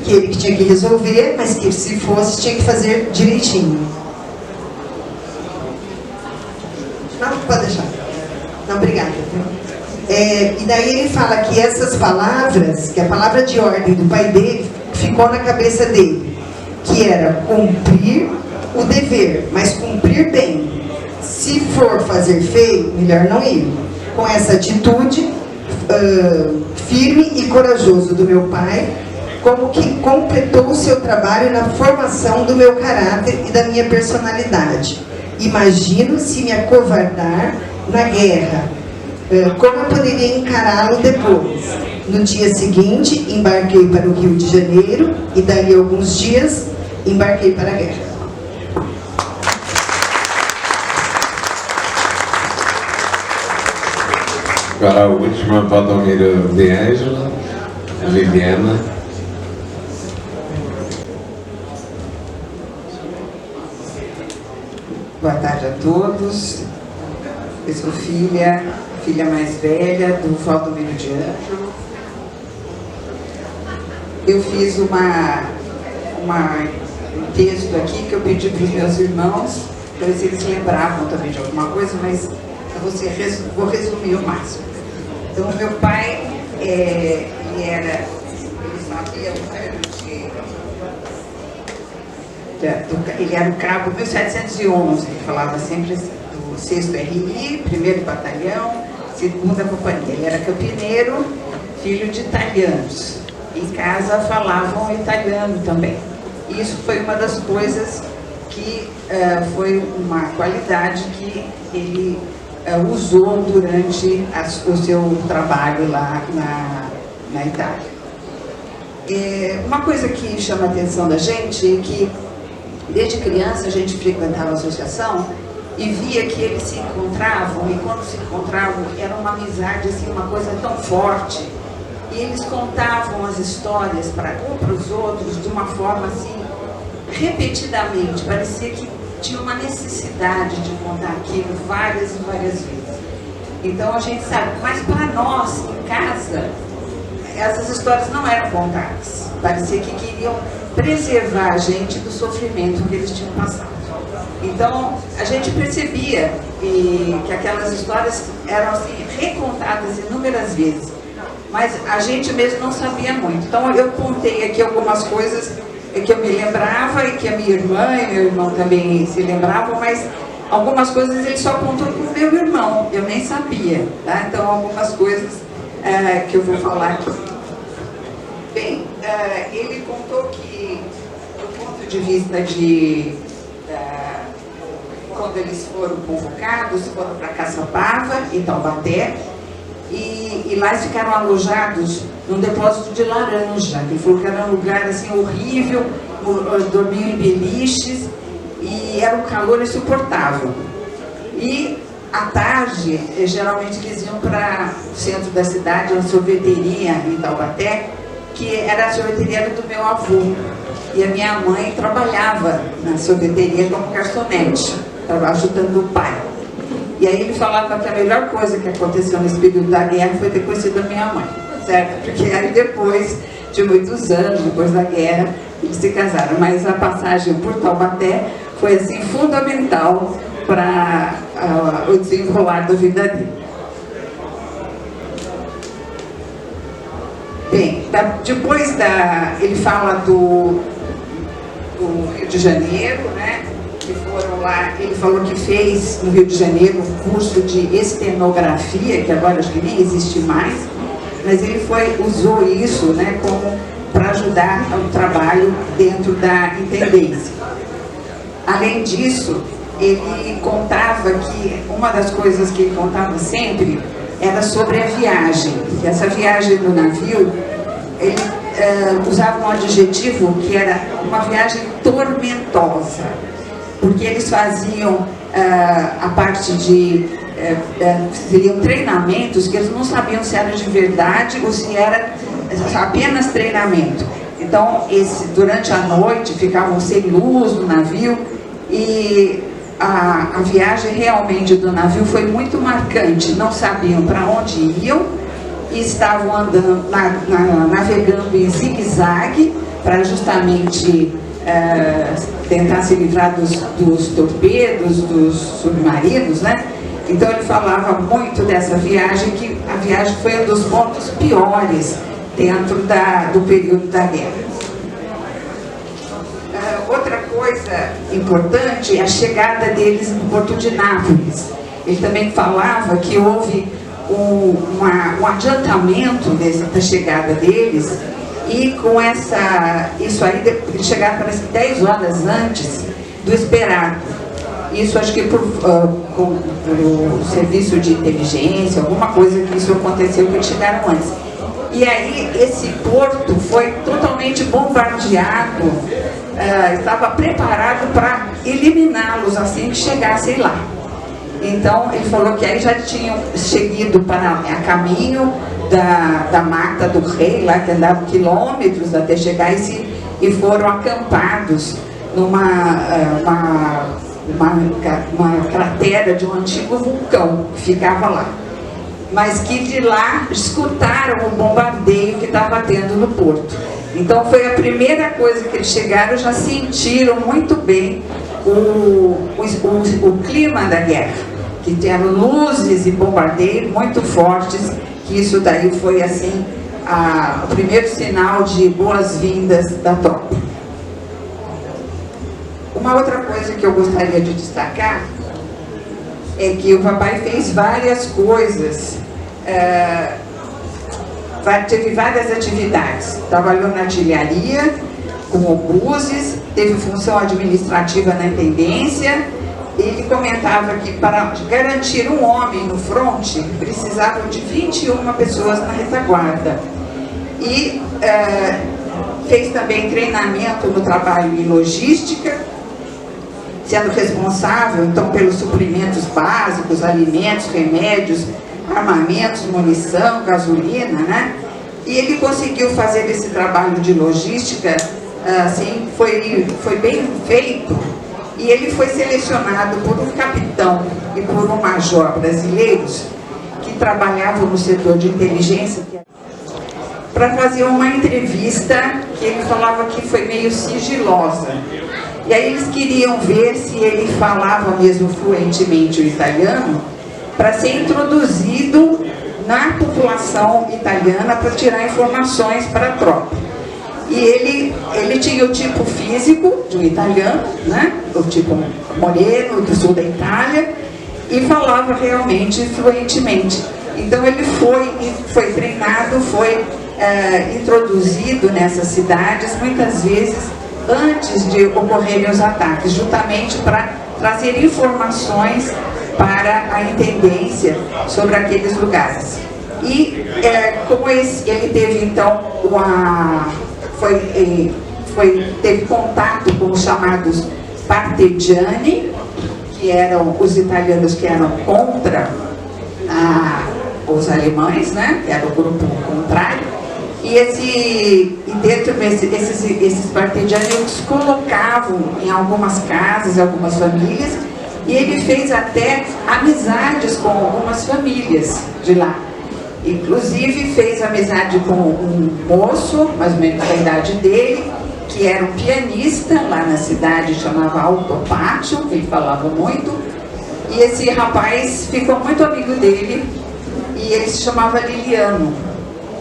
que ele que tinha que resolver, mas que se fosse tinha que fazer direitinho. Não, pode deixar. Não, obrigada. E daí ele fala que essas palavras, que a palavra de ordem do pai dele ficou na cabeça dele, que era cumprir o dever, mas cumprir bem. Se for fazer feio, melhor não ir. Com essa atitude firme e corajoso do meu pai, como que completou o seu trabalho na formação do meu caráter e da minha personalidade. Imagino se me acovardar na guerra. Como eu poderia encará-lo depois? No dia seguinte, embarquei para o Rio de Janeiro e daí a alguns dias, embarquei para a guerra. Agora a última, Valdomiro de Ângela, a Liliana. Boa tarde a todos. Eu sou filha mais velha do Valdomiro de Ângelo. eu fiz um texto aqui que eu pedi para os meus irmãos, para ver se eles lembravam também de alguma coisa, mas vou resumir o máximo. Então, meu pai, ele era o cabo 1711, ele falava sempre do 6º RI, 1º Batalhão, 2ª Companhia. Ele era campineiro, filho de italianos. Em casa falavam italiano também. E isso foi uma das coisas que foi uma qualidade que ele usou durante o seu trabalho lá na Itália. Uma coisa que chama a atenção da gente é que, desde criança, a gente frequentava a associação e via que eles se encontravam, e quando se encontravam era uma amizade, assim, uma coisa tão forte. E eles contavam as histórias um para os outros de uma forma assim, repetidamente. Parecia que tinha uma necessidade de contar aquilo várias e várias vezes. Então a gente sabe, mas para nós, em casa, essas histórias não eram contadas. Parecia que queriam preservar a gente do sofrimento que eles tinham passado. Então a gente percebia que aquelas histórias eram assim, recontadas inúmeras vezes, mas a gente mesmo não sabia muito. Então eu contei aqui algumas coisas que eu me lembrava e que a minha irmã e meu irmão também se lembravam, mas algumas coisas ele só contou com o meu irmão, eu nem sabia, tá? Então algumas coisas que eu vou falar aqui. Bem, ele contou que, do ponto de vista de quando eles foram convocados, foram para Caçapava, em Taubaté, e lá eles ficaram alojados num depósito de laranja, que falou que era um lugar assim horrível, dormiam em beliches, e era um calor insuportável. E à tarde, geralmente eles iam para o centro da cidade, uma sorveteria em Taubaté, que era a sorveteria do meu avô. E a minha mãe trabalhava na sorveteria como garçonete, ajudando o pai. E aí ele falava que a melhor coisa que aconteceu nesse período da guerra foi ter conhecido a minha mãe, certo? Porque aí depois de muitos anos, depois da guerra, eles se casaram. Mas a passagem por Taubaté foi assim fundamental para o desenrolar da vida dele. Bem, depois ele fala do Rio de Janeiro, né? Que foram lá, ele falou que fez no Rio de Janeiro um curso de estenografia, que agora acho que nem existe mais, mas ele usou isso, né, para ajudar ao trabalho dentro da intendência. Além disso, ele contava que uma das coisas que ele contava sempre era sobre a viagem, que essa viagem do navio, ele usava um adjetivo que era uma viagem tormentosa, porque eles faziam a parte de seriam treinamentos que eles não sabiam se era de verdade ou se era apenas treinamento. Então, durante a noite ficavam sem luz no navio, e a viagem realmente do navio foi muito marcante. Não sabiam para onde iam e estavam andando, navegando em zigue-zague para justamente tentar se livrar dos torpedos, dos submarinos, né? Então ele falava muito dessa viagem, que a viagem foi um dos pontos piores dentro do período da guerra. Outra coisa importante é a chegada deles no Porto de Nápoles. Ele também falava que houve um adiantamento da chegada deles, e com isso aí, eles chegaram parece que 10 horas antes do esperado. Isso acho que por serviço de inteligência, alguma coisa que isso aconteceu, que eles chegaram antes. E aí esse porto foi totalmente bombardeado, estava preparado para eliminá-los assim que chegassem lá. Então ele falou que aí já tinham seguido a caminho da Mata do Rei, lá que andava quilômetros até chegar, e foram acampados numa cratera de um antigo vulcão que ficava lá, mas que de lá escutaram o bombardeio que estava tendo no porto. Então foi a primeira coisa que eles chegaram, já sentiram muito bem o clima da guerra, que tinham luzes e bombardeios muito fortes, que isso daí foi assim o primeiro sinal de boas-vindas da tropa. Uma outra coisa que eu gostaria de destacar é que o papai fez várias coisas, teve várias atividades. Trabalhou na artilharia, com obuses, teve função administrativa na intendência. Ele comentava que para garantir um homem no fronte, precisavam de 21 pessoas na retaguarda. E fez também treinamento no trabalho em logística, sendo responsável, então, pelos suprimentos básicos, alimentos, remédios, armamentos, munição, gasolina, né? E ele conseguiu fazer esse trabalho de logística, assim, foi bem feito. E ele foi selecionado por um capitão e por um major brasileiros que trabalhavam no setor de inteligência para fazer uma entrevista que ele falava que foi meio sigilosa. E aí eles queriam ver se ele falava mesmo fluentemente o italiano para ser introduzido na população italiana para tirar informações para a tropa. E ele tinha o tipo físico de um italiano, né? O tipo moreno, do sul da Itália, e falava realmente fluentemente. Então ele foi treinado, foi introduzido nessas cidades, muitas vezes antes de ocorrerem os ataques, justamente para trazer informações para a intendência sobre aqueles lugares. E como ele teve então teve contato com os chamados partigiani, que eram os italianos que eram contra os alemães, né? Que era o grupo contrário. E dentro esses partigiani eles colocavam em algumas casas, em algumas famílias, e ele fez até amizades com algumas famílias de lá. Inclusive fez amizade com um moço, mais ou menos da idade dele, que era um pianista lá na cidade, chamava Alto Pátio, ele falava muito, e esse rapaz ficou muito amigo dele, e ele se chamava Liliano.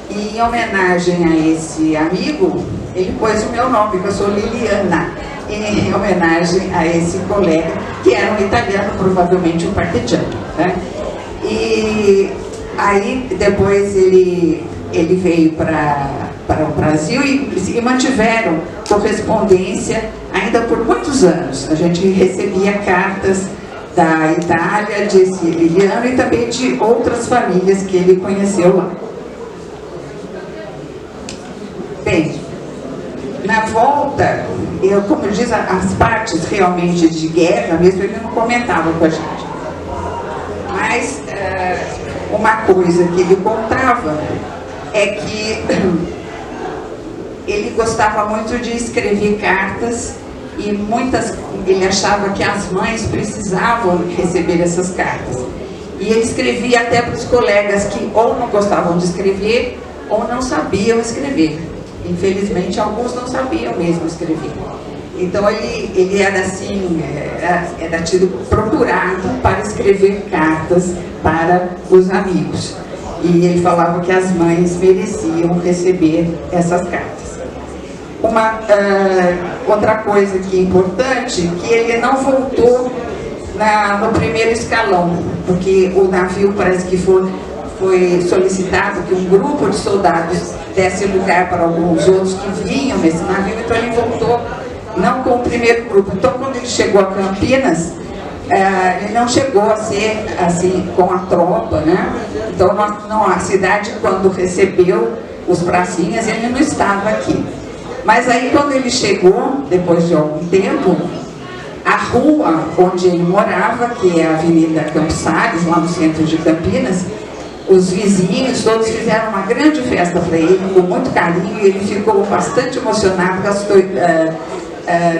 E em homenagem a esse amigo, ele pôs o meu nome, que eu sou Liliana, em homenagem a esse colega, que era um italiano, provavelmente um partigiano, né? E aí depois ele veio para o Brasil e mantiveram correspondência ainda por muitos anos. A gente recebia cartas da Itália, desse Liliano, e também de outras famílias que ele conheceu lá. Bem, na volta, como diz, as partes realmente de guerra, mesmo ele não comentava com a gente. Mas uma coisa que ele contava é que ele gostava muito de escrever cartas e ele achava que as mães precisavam receber essas cartas. E ele escrevia até para os colegas que ou não gostavam de escrever ou não sabiam escrever. Infelizmente, alguns não sabiam mesmo escrever. Então, ele era assim, era tido procurado para escrever cartas para os amigos. E ele falava que as mães mereciam receber essas cartas. Outra coisa que é importante, que ele não voltou no primeiro escalão, porque o navio parece que foi solicitado que um grupo de soldados desse lugar para alguns outros que vinham nesse navio, então ele voltou não com o primeiro grupo. Então, quando ele chegou a Campinas, ele não chegou a ser assim com a tropa, né? Então a cidade, quando recebeu os pracinhas, ele não estava aqui. Mas aí, quando ele chegou, depois de algum tempo, a rua onde ele morava, que é a Avenida Campos Salles, lá no centro de Campinas, os vizinhos todos fizeram uma grande festa para ele, com muito carinho, e ele ficou bastante emocionado,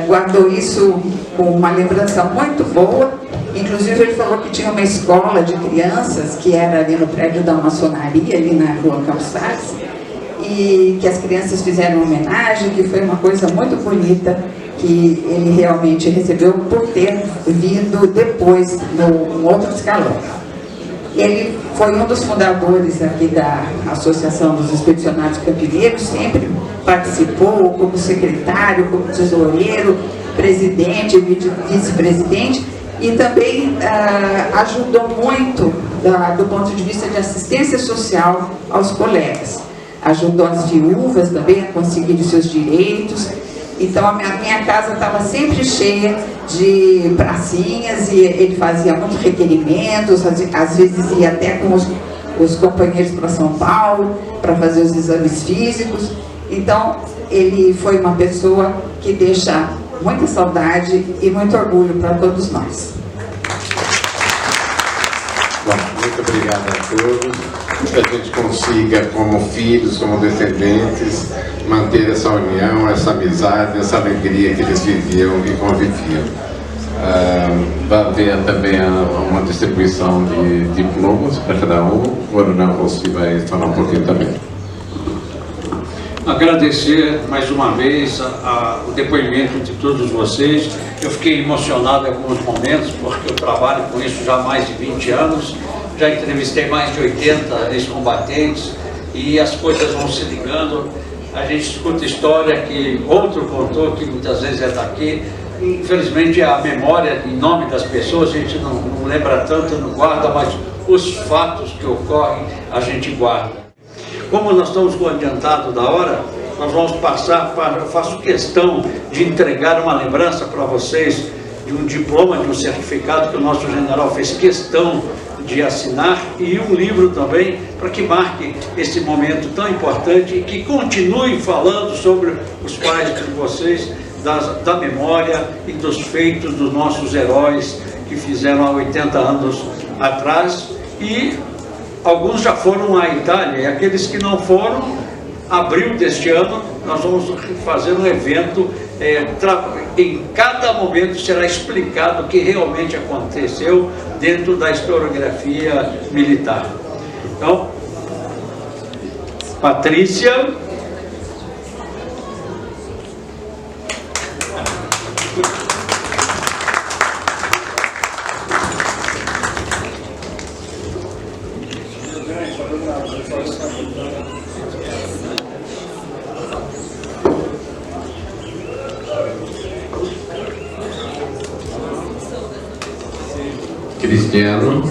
guardou isso com uma lembrança muito boa. Inclusive ele falou que tinha uma escola de crianças, que era ali no prédio da maçonaria, ali na rua Campos Salles, e e que as crianças fizeram homenagem, que foi uma coisa muito bonita que ele realmente recebeu por ter vindo depois, num outro escalão. Ele foi um dos fundadores aqui da Associação dos Expedicionários Campineiros, sempre participou como secretário, como tesoureiro, presidente, vice-presidente, e também ajudou muito do ponto de vista de assistência social aos colegas. Ajudou as viúvas também a conseguir os seus direitos. Então a minha casa estava sempre cheia de pracinhas e ele fazia muitos requerimentos, às vezes ia até com os companheiros para São Paulo para fazer os exames físicos. Então ele foi uma pessoa que deixa muita saudade e muito orgulho para todos nós. Bom, muito obrigado a todos. Que a gente consiga, como filhos, como descendentes, manter essa união, essa amizade, essa alegria que eles viviam e conviviam. Vai haver também uma distribuição de diplomas para cada um. O Coronel Rossi vai falar um pouquinho também. Agradecer mais uma vez o depoimento de todos vocês. Eu fiquei emocionado em alguns momentos, porque eu trabalho com isso já há mais de 20 anos. Já entrevistei mais de 80 ex-combatentes e as coisas vão se ligando. A gente escuta história que outro contou, que muitas vezes é daqui. Infelizmente a memória, em nome das pessoas, a gente não lembra tanto, não guarda, mas os fatos que ocorrem a gente guarda. Como nós estamos com o adiantado da hora, nós vamos passar para... Eu faço questão de entregar uma lembrança para vocês de um diploma, de um certificado que o nosso general fez questão de assinar, e um livro também para que marque esse momento tão importante e que continue falando sobre os pais de vocês, da memória e dos feitos dos nossos heróis que fizeram há 80 anos atrás. E alguns já foram à Itália, e aqueles que não foram, abril deste ano, nós vamos fazer um evento, em cada momento será explicado o que realmente aconteceu dentro da historiografia militar. Então, Patrícia. Cristiano.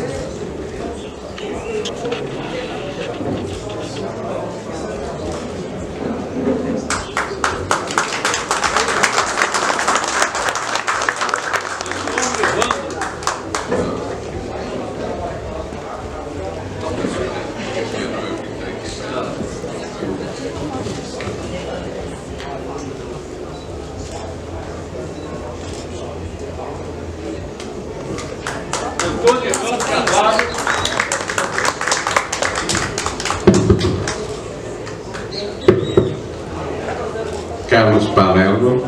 Carlos Palermo.